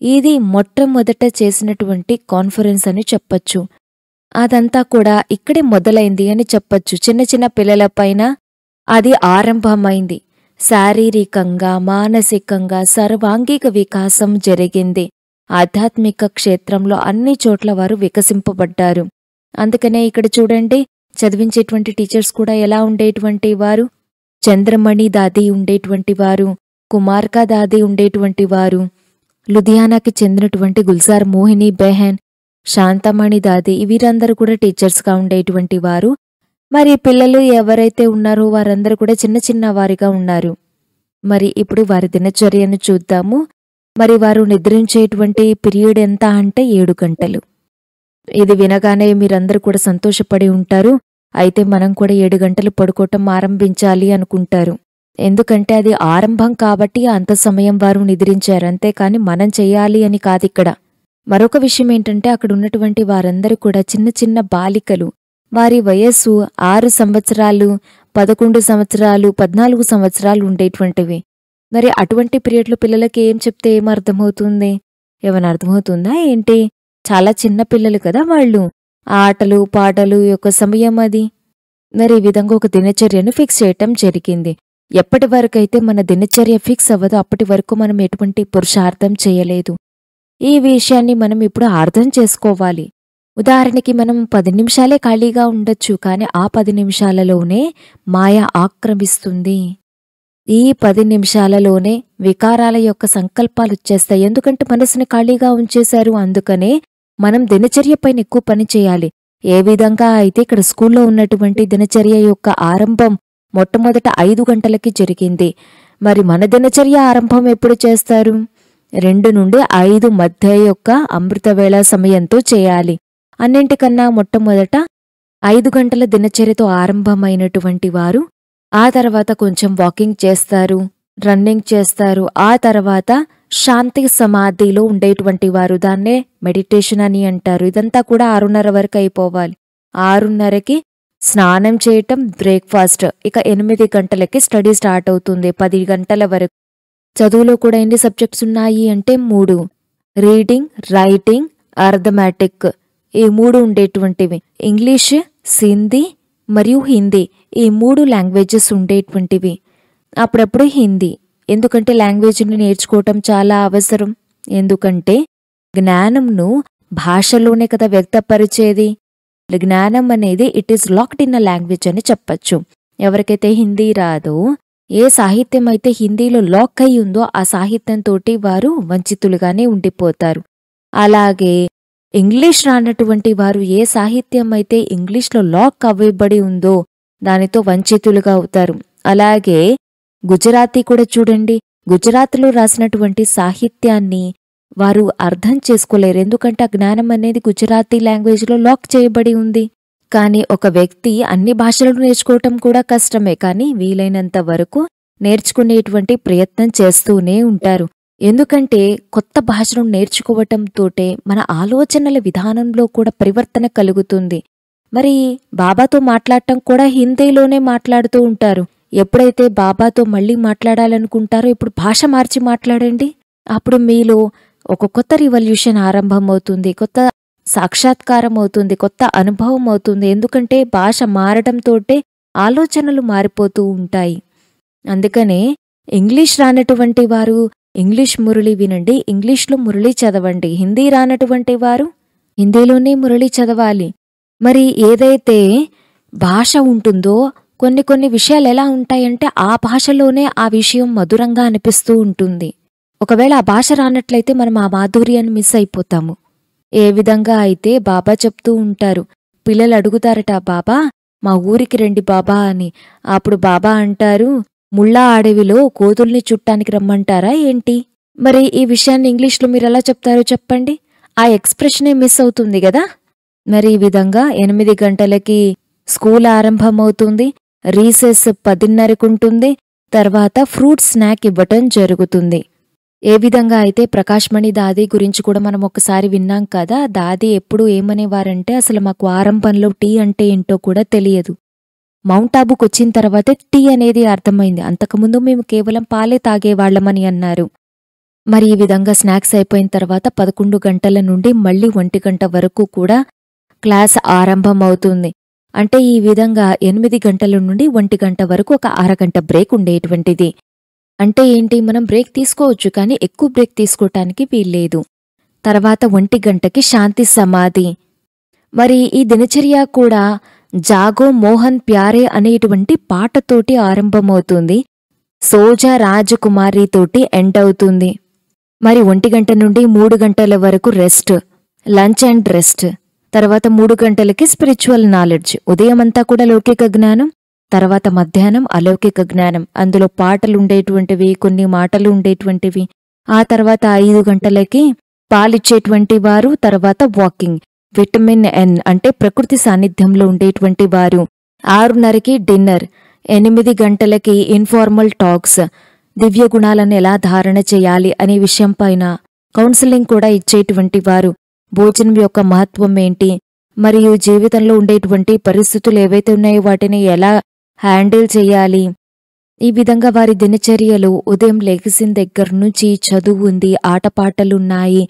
ఇది మొట్టమొదట చేసినటువంటి కాన్ఫరెన్స్ అని చెప్పచ్చు. అదంతా కూడా ఇక్కడే మొదలైంది అని చెప్పచ్చు. చిన్న చిన్న పిల్లల పైన అది ఆరంభమైంది. శారీరకంగా మానసికంగా సర్వాంగిక వికాసం జరిగింది. ఆధ్యాత్మిక క్షేత్రంలో అన్ని చోట్ల వారు వికసింపబడ్డారు. అందుకనే ఇక్కడ చూడండి, చదివించేటువంటి టీచర్స్ కూడా ఎలా ఉండేటువంటి వారు? చంద్రమణి దాది ఉండేటువంటి వారు, కుమార్కా దాది ఉండేటువంటి వారు, లుధియానాకి చెందినటువంటి గుల్జార్ మోహిని బెహన్, శాంతమణి దాది, వీరందరూ కూడా టీచర్స్గా ఉండేటువంటి వారు. మరి పిల్లలు ఎవరైతే ఉన్నారో వారందరూ కూడా చిన్న చిన్న వారిగా ఉన్నారు. మరి ఇప్పుడు వారి దినచర్యను చూద్దాము. మరి వారు నిద్రించేటువంటి పీరియడ్ ఎంత అంటే 7 గంటలు. ఇది వినగానే మీరందరూ కూడా సంతోషపడి ఉంటారు. అయితే మనం కూడా 7 గంటలు పడుకోవటం ఆరంభించాలి అనుకుంటారు. ఎందుకంటే అది ఆరంభం కాబట్టి అంత సమయం వారు నిద్రించారు. అంతేకాని మనం చెయ్యాలి అని కాదిక్కడ. మరొక విషయం ఏంటంటే అక్కడ ఉన్నటువంటి వారందరూ కూడా చిన్న చిన్న బాలికలు. వారి వయస్సు 6 సంవత్సరాలు, 11 సంవత్సరాలు, 14 సంవత్సరాలు ఉండేటువంటివి. మరి అటువంటి పీరియడ్లో పిల్లలకి ఏం చెప్తే ఏం అర్థమవుతుంది? ఏమైనా అర్థమవుతుందా ఏంటి? చాలా చిన్న పిల్లలు కదా వాళ్ళు. ఆటలు పాటలు యొక్క సమయం అది. మరి ఈ విధంగా ఒక దినచర్యను ఫిక్స్ చేయటం జరిగింది. ఎప్పటి వరకైతే మన దినచర్య ఫిక్స్ అవ్వదో అప్పటి వరకు మనం ఎటువంటి పురుషార్థం చేయలేదు. ఈ విషయాన్ని మనం ఇప్పుడు అర్థం చేసుకోవాలి. ఉదాహరణకి మనం 10 నిమిషాలే ఖాళీగా ఉండొచ్చు, కానీ ఆ 10 నిమిషాలలోనే మాయ ఆక్రమిస్తుంది. ఈ 10 నిమిషాలలోనే వికారాల యొక్క సంకల్పాలు వచ్చేస్తాయి. ఎందుకంటే మనసుని ఖాళీగా ఉంచేశారు. అందుకనే మనం దినచర్య పైన ఎక్కువ పని చేయాలి. ఏ విధంగా అయితే ఇక్కడ స్కూల్లో ఉన్నటువంటి దినచర్య యొక్క ఆరంభం మొట్టమొదట 5 గంటలకి జరిగింది. మరి మన దినచర్య ఆరంభం ఎప్పుడు చేస్తారు? 2 నుండి 5 మధ్య యొక్క అమృతవేళ సమయంతో చేయాలి. అన్నింటికన్నా మొట్టమొదట 5 గంటల దినచర్యతో ఆరంభమైనటువంటి వారు ఆ తర్వాత కొంచెం వాకింగ్ చేస్తారు, రన్నింగ్ చేస్తారు. ఆ తర్వాత శాంతి సమాధిలో ఉండేటువంటి వారు, దాన్నే మెడిటేషన్ అని అంటారు. ఇదంతా కూడా 6:30 వరకు అయిపోవాలి. 6:30కి స్నానం చేయటం, బ్రేక్ఫాస్ట్. ఇక 8 గంటలకి స్టడీ స్టార్ట్ అవుతుంది. 10 గంటల వరకు. చదువులో కూడా ఎన్ని సబ్జెక్ట్స్ ఉన్నాయి అంటే 3. Reading, writing, arithmetic. ఈ 3 ఉండేటువంటివి. ఇంగ్లీష్, సింధీ మరియు హిందీ, ఈ 3 లాంగ్వేజెస్ ఉండేటువంటివి. అప్పుడప్పుడు హిందీ. ఎందుకంటే లాంగ్వేజ్ని నేర్చుకోవటం చాలా అవసరం. ఎందుకంటే జ్ఞానంను భాషలోనే కదా వ్యక్తపరిచేది. జ్ఞానం అనేది it is locked in a language అని చెప్పచ్చు. ఎవరికైతే హిందీ రాదో, ఏ సాహిత్యం అయితే హిందీలో లాక్ అయి ఉందో ఆ సాహిత్యంతోటి వారు వంచితులుగానే ఉండిపోతారు. అలాగే ఇంగ్లీష్ రానటువంటి వారు ఏ సాహిత్యం అయితే ఇంగ్లీష్లో లాక్ అవ్వబడి ఉందో దానితో వంచితులుగా అవుతారు. అలాగే గుజరాతీ కూడా చూడండి, గుజరాత్లో రాసినటువంటి సాహిత్యాన్ని వారు అర్థం చేసుకోలేరు. ఎందుకంటే ఆ జ్ఞానం అనేది గుజరాతీ లాంగ్వేజ్లో లాక్ చేయబడి ఉంది. కానీ ఒక వ్యక్తి అన్ని భాషలను నేర్చుకోవటం కూడా కష్టమే, కానీ వీలైనంత వరకు నేర్చుకునేటువంటి ప్రయత్నం చేస్తూనే ఉంటారు. ఎందుకంటే కొత్త భాషను నేర్చుకోవటంతోటే మన ఆలోచనల విధానంలో కూడా పరివర్తన కలుగుతుంది. మరి బాబాతో మాట్లాడటం కూడా హిందీలోనే మాట్లాడుతూ ఉంటారు. ఎప్పుడైతే బాబాతో మళ్ళీ మాట్లాడాలనుకుంటారో ఇప్పుడు భాష మార్చి మాట్లాడండి. అప్పుడు మీలో ఒక కొత్త రివల్యూషన్ ఆరంభమవుతుంది, కొత్త సాక్షాత్కారం అవుతుంది, కొత్త అనుభవం అవుతుంది. ఎందుకంటే భాష మారడంతోటే ఆలోచనలు మారిపోతూ ఉంటాయి. అందుకనే ఇంగ్లీష్ రానటువంటి వారు ఇంగ్లీష్ మురళి వినండి, ఇంగ్లీష్లో మురళి చదవండి. హిందీ రానటువంటి వారు హిందీలోనే మురళి చదవాలి. మరి ఏదైతే భాష ఉంటుందో కొన్ని విషయాలు ఎలా ఉంటాయంటే ఆ భాషలోనే ఆ విషయం మధురంగా అనిపిస్తూ ఉంటుంది. ఒకవేళ ఆ భాష రానట్లయితే మనం ఆ మాధుర్యాన్ని మిస్ అయిపోతాము. ఏ విధంగా అయితే బాబా చెప్తూ ఉంటారు, పిల్లలు అడుగుతారట, బాబా మా ఊరికి రండి బాబా అని. అప్పుడు బాబా అంటారు, ముళ్ళా అడవిలో కోతుల్ని చుట్టానికి రమ్మంటారా ఏంటి? మరి ఈ విషయాన్ని ఇంగ్లీష్లో మీరు ఎలా చెప్తారో చెప్పండి. ఆ ఎక్స్ప్రెషనే మిస్ అవుతుంది కదా. మరి ఈ విధంగా 8 గంటలకి స్కూల్ ఆరంభమవుతుంది, రీసెస్ 10:30కు ఉంటుంది, తర్వాత ఫ్రూట్ స్నాక్ ఇవ్వటం జరుగుతుంది. ఏ విధంగా అయితే ప్రకాష్మణి దాది గురించి కూడా మనం ఒకసారి విన్నాం కదా. దాది ఎప్పుడు ఏమనేవారంటే అసలు మాకు ఆరంభంలో టీ అంటే ఏంటో కూడా తెలియదు. మౌంట్ ఆబుకు వచ్చిన తర్వాతే టీ అనేది అర్థమైంది, అంతకుముందు మేము కేవలం పాలే తాగేవాళ్లమని అన్నారు. మరి ఈ విధంగా స్నాక్స్ అయిపోయిన తర్వాత 11 గంటల నుండి మళ్ళీ 1 గంట వరకు కూడా క్లాస్ ఆరంభమవుతుంది. అంటే ఈ విధంగా 8 గంటల నుండి 1 గంట వరకు ఒక అరగంట బ్రేక్ ఉండేటువంటిది. అంటే ఏంటి, మనం బ్రేక్ తీసుకోవచ్చు, కానీ ఎక్కువ బ్రేక్ తీసుకోవటానికి వీల్లేదు. తర్వాత 1 గంటకి శాంతి సమాధి. మరి ఈ దినచర్య కూడా జాగో మోహన్ ప్యారే అనేటువంటి పాటతోటి ఆరంభమవుతుంది, సోజా రాజకుమారితోటి ఎండ్ అవుతుంది. మరి 1 గంట నుండి 3 గంటల వరకు రెస్ట్, లంచ్ అండ్ రెస్ట్. తర్వాత 3 గంటలకి స్పిరిచువల్ నాలెడ్జ్. ఉదయమంతా కూడా లౌకిక జ్ఞానం, తర్వాత మధ్యాహ్నం అలౌకిక జ్ఞానం. అందులో పాటలు ఉండేటువంటివి, కొన్ని మాటలు ఉండేటువంటివి. ఆ తర్వాత 5 గంటలకి పాలిచ్చేటువంటి వారు, తర్వాత వాకింగ్, విటమిన్ ఎన్ అంటే ప్రకృతి సాన్నిధ్యంలో ఉండేటువంటి వారు. 6:30కి డిన్నర్, 8 గంటలకి ఇన్ఫార్మల్ టాక్స్, దివ్య గుణాలను ఎలా ధారణ చేయాలి అనే విషయం పైన కౌన్సిలింగ్ కూడా ఇచ్చేటువంటి వారు. భోజనం యొక్క మహత్వం ఏంటి, మరియు జీవితంలో ఉండేటువంటి పరిస్థితులు ఏవైతే ఉన్నాయో వాటిని ఎలా హ్యాండిల్ చేయాలి. ఈ విధంగా వారి దినచర్యలు ఉదయం లెగిసిన దగ్గర నుంచి చదువు ఉంది, ఆటపాటలున్నాయి,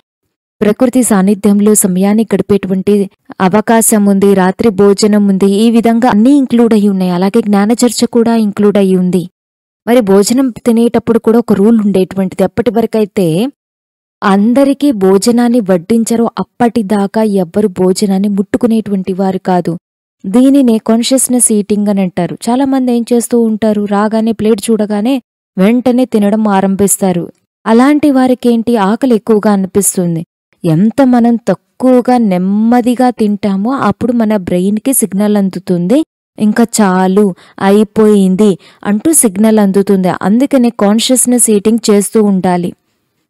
ప్రకృతి సాన్నిధ్యంలో సమయాన్ని గడిపేటువంటి అవకాశం ఉంది, రాత్రి భోజనం ఉంది. ఈ విధంగా అన్నీ ఇంక్లూడ్ అయి ఉన్నాయి. అలాగే జ్ఞానచర్చ కూడా ఇంక్లూడ్ అయి ఉంది. మరి భోజనం తినేటప్పుడు కూడా ఒక రూల్ ఉండేటువంటిది. ఎప్పటి వరకైతే అందరికీ భోజనాన్ని వడ్డించరో అప్పటిదాకా ఎవ్వరు భోజనాన్ని ముట్టుకునేటువంటి వారు కాదు. దీనినే కాన్షియస్నెస్ ఈటింగ్ అని అంటారు. చాలా మంది ఏం చేస్తూ ఉంటారు, రాగానే ప్లేట్ చూడగానే వెంటనే తినడం ఆరంభిస్తారు. అలాంటి వారికేంటి, ఆకలి ఎక్కువగా అనిపిస్తుంది. ఎంత మనం తక్కువగా నెమ్మదిగా తింటామో అప్పుడు మన బ్రెయిన్కి సిగ్నల్ అందుతుంది, ఇంకా చాలు అయిపోయింది అంటూ సిగ్నల్ అందుతుంది. అందుకనే కాన్షియస్నెస్ ఈటింగ్ చేస్తూ ఉండాలి.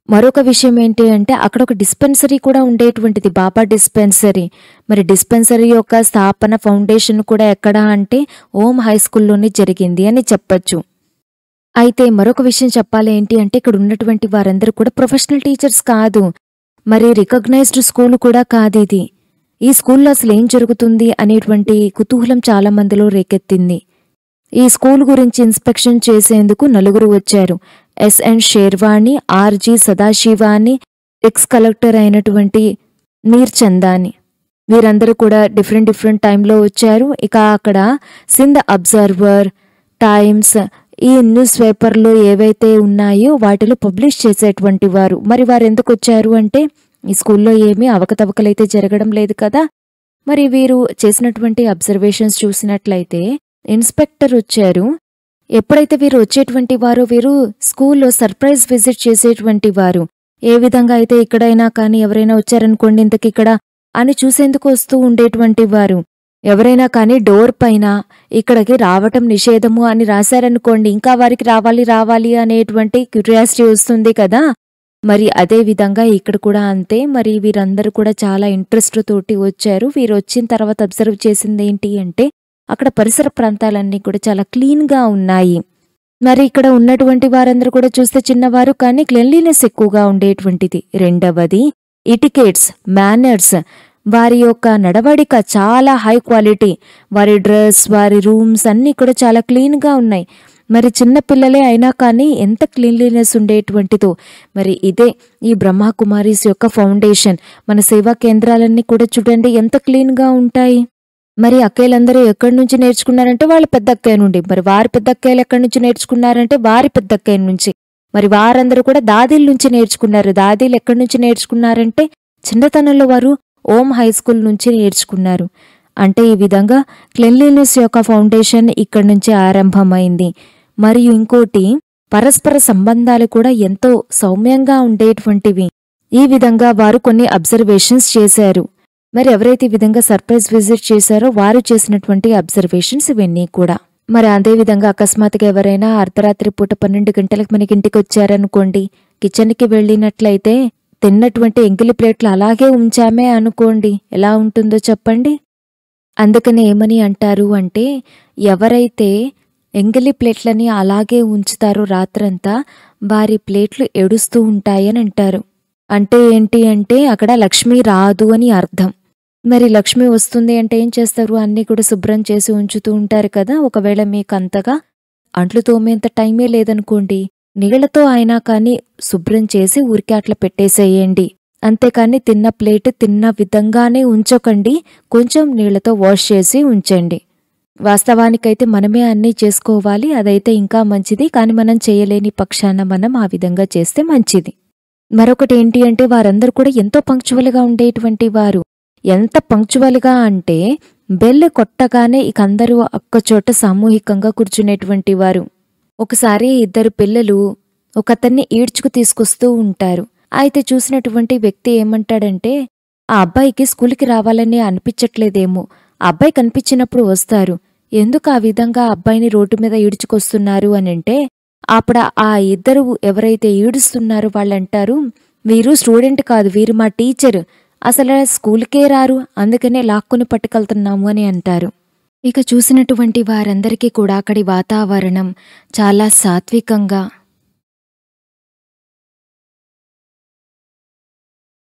మరొక విషయం ఏంటి అంటే అక్కడ ఒక డిస్పెన్సరీ కూడా ఉండేటువంటిది, బాబా డిస్పెన్సరీ. మరి డిస్పెన్సరీ యొక్క స్థాపన ఫౌండేషన్ కూడా ఎక్కడ అంటే ఓం హై స్కూల్లోనే జరిగింది అని చెప్పచ్చు. అయితే మరొక విషయం చెప్పాలి ఏంటి అంటే ఇక్కడ ఉన్నటువంటి వారందరూ కూడా ప్రొఫెషనల్ టీచర్స్ కాదు, మరి రికగ్నైజ్డ్ స్కూల్ కూడా కాదు ఇది. ఈ స్కూల్లో అసలు ఏం జరుగుతుంది అనేటువంటి కుతూహలం చాలా మందిలో రేకెత్తింది. ఈ స్కూల్ గురించి ఇన్స్పెక్షన్ చేసేందుకు 4 వచ్చారు. SN Sherwani, RG Sadashivani, ex collector అయినటువంటి మీర్ చందాని. వీరందరూ కూడా డిఫరెంట్ టైంలో వచ్చారు. ఇక అక్కడ సింధ్ అబ్జర్వర్, టైమ్స్, ఈ న్యూస్ పేపర్లో ఏవైతే ఉన్నాయో వాటిలో పబ్లిష్ చేసేటువంటి వారు. మరి వారు ఎందుకు వచ్చారు అంటే ఈ స్కూల్లో ఏమీ అవకతవకలైతే జరగడం లేదు కదా. మరి వీరు చేసినటువంటి అబ్జర్వేషన్స్ చూసినట్లయితే ఇన్స్పెక్టర్ వచ్చారు. ఎప్పుడైతే వీరు వచ్చేటువంటి వారు, వీరు స్కూల్లో సర్ప్రైజ్ విజిట్ చేసేటువంటి వారు. ఏ విధంగా అయితే ఎక్కడైనా కానీ ఎవరైనా వచ్చారనుకోండి, ఇంతకి ఇక్కడ అని చూసేందుకు వస్తూ ఉండేటువంటి వారు. ఎవరైనా కానీ డోర్ పైన ఇక్కడికి రావటం నిషేధము అని రాశారనుకోండి, ఇంకా వారికి రావాలి రావాలి అనేటువంటి క్యూరియాసిటీ వస్తుంది కదా. మరి అదే విధంగా ఇక్కడ కూడా అంతే. మరి వీరందరూ కూడా చాలా ఇంట్రెస్ట్ తోటి వచ్చారు. వీరు వచ్చిన తర్వాత అబ్జర్వ్ చేసింది ఏంటి అంటే అక్కడ పరిసర ప్రాంతాలన్నీ కూడా చాలా క్లీన్గా ఉన్నాయి. మరి ఇక్కడ ఉన్నటువంటి వారందరూ కూడా చూస్తే చిన్నవారు కానీ క్లెన్లీనెస్ ఎక్కువగా ఉండేటువంటిది. రెండవది ఇటికేట్స్, మేనర్స్, వారి యొక్క నడవడిక చాలా హై క్వాలిటీ. వారి డ్రెస్, వారి రూమ్స్ అన్నీ కూడా చాలా క్లీన్గా ఉన్నాయి. మరి చిన్న పిల్లలే అయినా కానీ ఎంత క్లీన్లీనెస్ ఉండేటువంటిదో. మరి ఇదే ఈ బ్రహ్మకుమారీస్ యొక్క ఫౌండేషన్. మన సేవా కేంద్రాలన్నీ కూడా చూడండి ఎంత క్లీన్గా ఉంటాయి. మరి అక్కయ్యలందరూ ఎక్కడి నుంచి నేర్చుకున్నారంటే వాళ్ళ పెద్ద అక్కయ్య నుండి. మరి వారి పెద్ద అక్కయ్యలు ఎక్కడి నుంచి నేర్చుకున్నారంటే వారి పెద్ద అక్కయ్య నుంచి. మరి వారందరూ కూడా దాదీల నుంచి నేర్చుకున్నారు. దాదీలు ఎక్కడి నుంచి నేర్చుకున్నారంటే చిన్నతనంలో వారు ఓం హై స్కూల్ నుంచి నేర్చుకున్నారు. అంటే ఈ విధంగా క్లెన్లీనెస్ యొక్క ఫౌండేషన్ ఇక్కడి నుంచి ఆరంభమైంది. మరియు ఇంకోటి పరస్పర సంబంధాలు కూడా ఎంతో సౌమ్యంగా ఉండేటువంటివి. ఈ విధంగా వారు కొన్ని అబ్జర్వేషన్స్ చేశారు. మరి ఎవరైతే ఈ విధంగా సర్ప్రైజ్ విజిట్ చేశారో వారు చేసినటువంటి అబ్జర్వేషన్స్ ఇవన్నీ కూడా. మరి అదేవిధంగా అకస్మాత్తుగా ఎవరైనా అర్ధరాత్రి పూట 12 గంటలకు మనకి ఇంటికి వచ్చారనుకోండి, కిచెన్కి వెళ్ళినట్లయితే తిన్నటువంటి ఎంగిలి ప్లేట్లు అలాగే ఉంచామే అనుకోండి, ఎలా ఉంటుందో చెప్పండి. అందుకనే ఏమని అంటారు అంటే ఎవరైతే ఎంగిలి ప్లేట్లని అలాగే ఉంచుతారో రాత్రంతా వారి ప్లేట్లు ఏడుస్తూ ఉంటాయని అంటారు. అంటే ఏంటి అంటే అక్కడ లక్ష్మి రాదు అని అర్థం. మరి లక్ష్మి వస్తుంది అంటే ఏం చేస్తారు, అన్నీ కూడా శుభ్రం చేసి ఉంచుతూ ఉంటారు కదా. ఒకవేళ మీకు అంతగా అంట్లు తోమేంత టైమే లేదనుకోండి, నీళ్లతో అయినా కానీ శుభ్రం చేసి ఊరికే అట్లా పెట్టేసేయండి. అంతేకాని తిన్న ప్లేట్ తిన్న విధంగానే ఉంచకండి, కొంచెం నీళ్లతో వాష్ చేసి ఉంచండి. వాస్తవానికైతే మనమే అన్నీ చేసుకోవాలి, అదైతే ఇంకా మంచిది. కానీ మనం చేయలేని పక్షాన మనం ఆ విధంగా చేస్తే మంచిది. మరొకటి ఏంటి అంటే వారందరూ కూడా ఎంతో పంక్చువల్గా ఉండేటువంటి వారు. ఎంత పంక్చువల్గా అంటే బెల్ కొట్టగానే ఇక అందరూ ఒక్కచోట సామూహికంగా కూర్చునేటువంటి వారు. ఒకసారి 2 పిల్లలు ఒకతన్ని ఈడ్చుకు తీసుకొస్తూ ఉంటారు. అయితే చూసినటువంటి వ్యక్తి ఏమంటాడంటే ఆ అబ్బాయికి స్కూల్కి రావాలని అనిపించట్లేదేమో, ఆ అబ్బాయి కనిపించినప్పుడు వస్తారు, ఎందుకు ఆ విధంగా అబ్బాయిని రోడ్డు మీద ఈడ్చుకొస్తున్నారు అని అంటే అప్పుడు ఆ 2 ఎవరైతే ఈడుస్తున్నారో వాళ్ళంటారు, వీరు స్టూడెంట్ కాదు, వీరు మా టీచర్, అసలు స్కూల్కే రారు, అందుకనే లాక్కుని పట్టుకెళ్తున్నాము అని అంటారు. ఇక చూసినటువంటి వారందరికీ కూడా అక్కడి వాతావరణం చాలా సాత్వికంగా,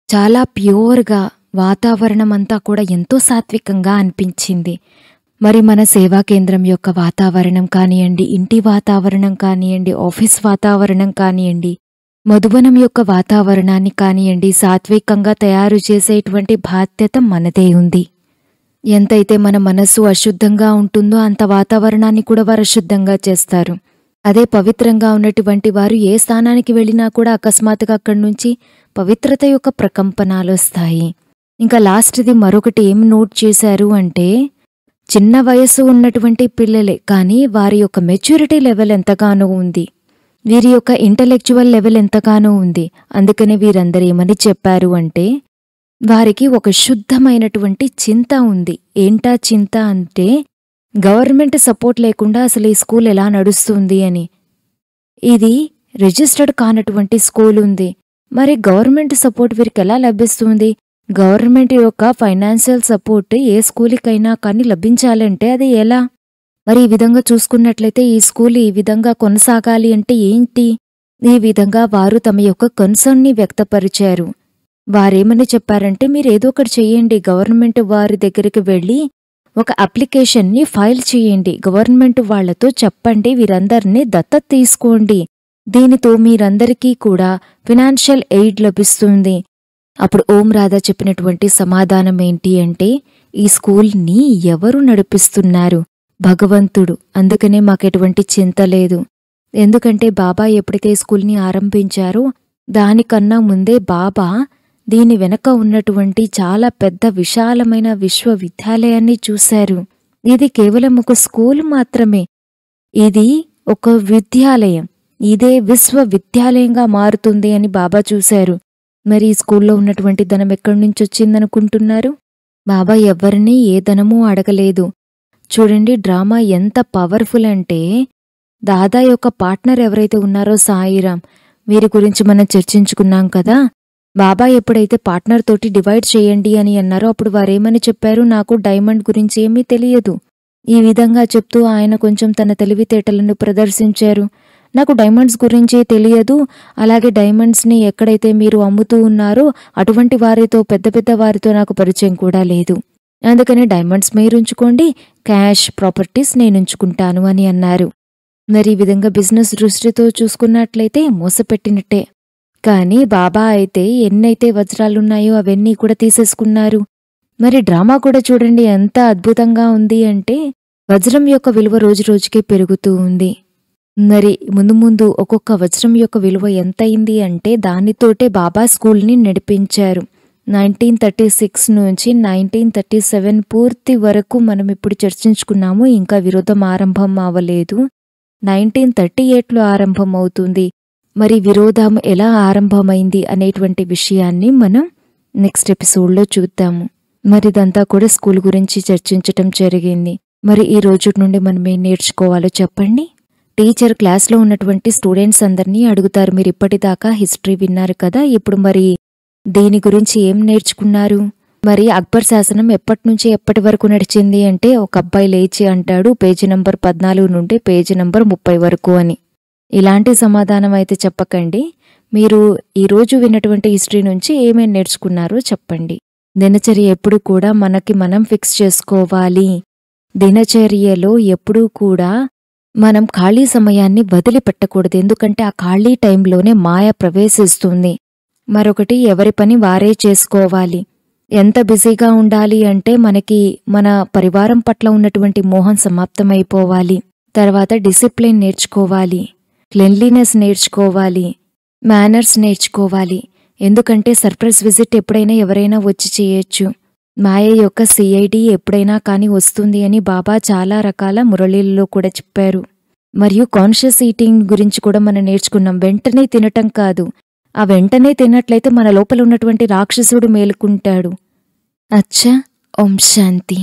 చాలా ప్యూర్గా, వాతావరణం అంతా కూడా ఎంతో సాత్వికంగా అనిపించింది. మరి మన సేవా కేంద్రం యొక్క వాతావరణం కానివ్వండి, ఇంటి వాతావరణం కానివ్వండి, ఆఫీస్ వాతావరణం కానివ్వండి, మధువనం యొక్క వాతావరణాన్ని కానివ్వండి, సాత్వికంగా తయారు చేసేటువంటి బాధ్యత మనదే ఉంది. ఎంతైతే మన మనస్సు అశుద్ధంగా ఉంటుందో అంత వాతావరణాన్ని కూడా వారు అశుద్ధంగా చేస్తారు. అదే పవిత్రంగా ఉన్నటువంటి వారు ఏ స్థానానికి వెళ్ళినా కూడా అకస్మాత్తుగా అక్కడి నుంచి పవిత్రత యొక్క ప్రకంపనాలు వస్తాయి. ఇంకా లాస్ట్ది మరొకటి ఏం నోట్ చేశారు అంటే చిన్న వయస్సు ఉన్నటువంటి పిల్లలే కానీ వారి యొక్క మెచ్యూరిటీ లెవెల్ ఎంతగానో ఉంది, వీరి యొక్క ఇంటలెక్చువల్ లెవెల్ ఎంతగానో ఉంది. అందుకనే వీరందరూ ఏమని చెప్పారు అంటే వారికి ఒక శుద్ధమైనటువంటి చింత ఉంది. ఏంటా చింత అంటే గవర్నమెంట్ సపోర్ట్ లేకుండా అసలు ఈ స్కూల్ ఎలా నడుస్తుంది అని. ఇది రిజిస్టర్డ్ కానటువంటి స్కూల్ ఉంది, మరి గవర్నమెంట్ సపోర్ట్ వీరికి ఎలా లభిస్తుంది? గవర్నమెంట్ యొక్క ఫైనాన్షియల్ సపోర్ట్ ఏ స్కూల్కైనా కానీ లభించాలంటే అది ఎలా? మరి ఈ విధంగా చూసుకున్నట్లయితే ఈ స్కూల్ ఈ విధంగా కొనసాగాలి అంటే ఏంటి? ఈ విధంగా వారు తమ యొక్క కన్సర్న్ని వ్యక్తపరిచారు. వారేమని చెప్పారంటే మీరు ఏదో ఒకటి చెయ్యండి, గవర్నమెంట్ వారి దగ్గరికి వెళ్ళి ఒక అప్లికేషన్ని ఫైల్ చేయండి, గవర్నమెంట్ వాళ్లతో చెప్పండి వీరందరినీ దత్తత తీసుకోండి, దీనితో మీరందరికీ కూడా ఫినాన్షియల్ ఎయిడ్ లభిస్తుంది. అప్పుడు ఓం రాధా చెప్పినటువంటి సమాధానం ఏంటి అంటే ఈ స్కూల్ని ఎవరు నడిపిస్తున్నారు? భగవంతుడు. అందుకనే మాకెటువంటి చింత లేదు. ఎందుకంటే బాబా ఎప్పుడైతే స్కూల్ని ఆరంభించారో దానికన్నా ముందే బాబా దీని వెనక ఉన్నటువంటి చాలా పెద్ద విశాలమైన విశ్వవిద్యాలయాన్ని చూశారు. ఇది కేవలం ఒక స్కూల్ మాత్రమే, ఇది ఒక విద్యాలయం, ఇదే విశ్వవిద్యాలయంగా మారుతుంది అని బాబా చూశారు. మరి ఈ స్కూల్లో ఉన్నటువంటి ధనం ఎక్కడి నుంచి వచ్చిందనుకుంటున్నారు? బాబా ఎవ్వరినీ ఏ ధనమూ అడగలేదు. చూడండి డ్రామా ఎంత పవర్ఫుల్ అంటే, దాదా యొక్క పార్ట్నర్ ఎవరైతే ఉన్నారో సాయిరాం, వీరి గురించి మనం చర్చించుకున్నాం కదా. బాబా ఎప్పుడైతే పార్ట్నర్ తోటి డివైడ్ చేయండి అని అన్నారో అప్పుడు వారేమని చెప్పారు, నాకు డైమండ్ గురించి ఏమీ తెలియదు. ఈ విధంగా చెప్తూ ఆయన కొంచెం తన తెలివితేటలను ప్రదర్శించారు. నాకు డైమండ్స్ గురించి తెలియదు, అలాగే డైమండ్స్ని ఎక్కడైతే మీరు అమ్ముతూ ఉన్నారో అటువంటి వారితో పెద్ద పెద్ద వారితో నాకు పరిచయం కూడా లేదు. అందుకని డైమండ్స్ మీరుంచుకోండి, క్యాష్ ప్రాపర్టీస్ నేనుంచుకుంటాను అని అన్నారు. మరి ఈ విధంగా బిజినెస్ దృష్టితో చూసుకున్నట్లయితే మోసపెట్టినట్టే. కానీ బాబా అయితే ఎన్నైతే వజ్రాలున్నాయో అవన్నీ కూడా తీసేసుకున్నారు. మరి డ్రామా కూడా చూడండి ఎంత అద్భుతంగా ఉంది అంటే, వజ్రం యొక్క విలువ రోజురోజుకి పెరుగుతూ ఉంది. మరి ముందు ముందు ఒక్కొక్క వజ్రం యొక్క విలువ ఎంతయింది అంటే దానితోటే బాబా స్కూల్ని నడిపించారు. 1936 నుంచి 1937 పూర్తి వరకు మనం ఇప్పుడు చర్చించుకున్నాము. ఇంకా విరోధం ఆరంభం అవ్వలేదు. 1938లో ఆరంభం అవుతుంది. మరి విరోధం ఎలా ఆరంభమైంది అనేటువంటి విషయాన్ని మనం నెక్స్ట్ ఎపిసోడ్లో చూద్దాము. మరి ఇదంతా కూడా స్కూల్ గురించి చర్చించటం జరిగింది. మరి ఈ రోజు నుండి మనం ఏం నేర్చుకోవాలో చెప్పండి. టీచర్ క్లాస్లో ఉన్నటువంటి స్టూడెంట్స్ అందరినీ అడుగుతారు, మీరు ఇప్పటిదాకా హిస్టరీ విన్నారు కదా, ఇప్పుడు మరి దీని గురించి ఏం నేర్చుకున్నారు? మరి అక్బర్ శాసనం ఎప్పటి నుంచి ఎప్పటి వరకు నడిచింది అంటే ఒక అబ్బాయి లేచి అంటాడు పేజీ నంబర్ 14 నుండి పేజీ నంబర్ 30 వరకు అని. ఇలాంటి సమాధానం అయితే చెప్పకండి. మీరు ఈరోజు విన్నటువంటి హిస్టరీ నుంచి ఏమేం నేర్చుకున్నారో చెప్పండి. దినచర్య ఎప్పుడు కూడా మనకి మనం ఫిక్స్ చేసుకోవాలి. దినచర్యలో ఎప్పుడూ కూడా మనం ఖాళీ సమయాన్ని వదిలిపెట్టకూడదు. ఎందుకంటే ఆ ఖాళీ టైంలోనే మాయ ప్రవేశిస్తుంది. మరొకటి ఎవరి పని వారే చేసుకోవాలి. ఎంత బిజీగా ఉండాలి అంటే మనకి మన పరివారం పట్ల ఉన్నటువంటి మోహం సమాప్తమైపోవాలి. తర్వాత డిసిప్లిన్ నేర్చుకోవాలి, క్లెన్లీనెస్ నేర్చుకోవాలి, మేనర్స్ నేర్చుకోవాలి. ఎందుకంటే సర్ప్రైజ్ విజిట్ ఎప్పుడైనా ఎవరైనా వచ్చి చేయొచ్చు. మాయ యొక్క సిఐడి ఎప్పుడైనా కానీ వస్తుంది అని బాబా చాలా రకాల మురళీల్లో కూడా చెప్పారు. మరియు కాన్షియస్ ఈటింగ్ గురించి కూడా మనం నేర్చుకున్నాం. వెంటనే తినటం కాదు. ఆ వెంటనే తిన్నట్లయితే మన లోపల ఉన్నటువంటి రాక్షసుడు మేలుకుంటాడు. అచ్చా, ఓం శాంతి.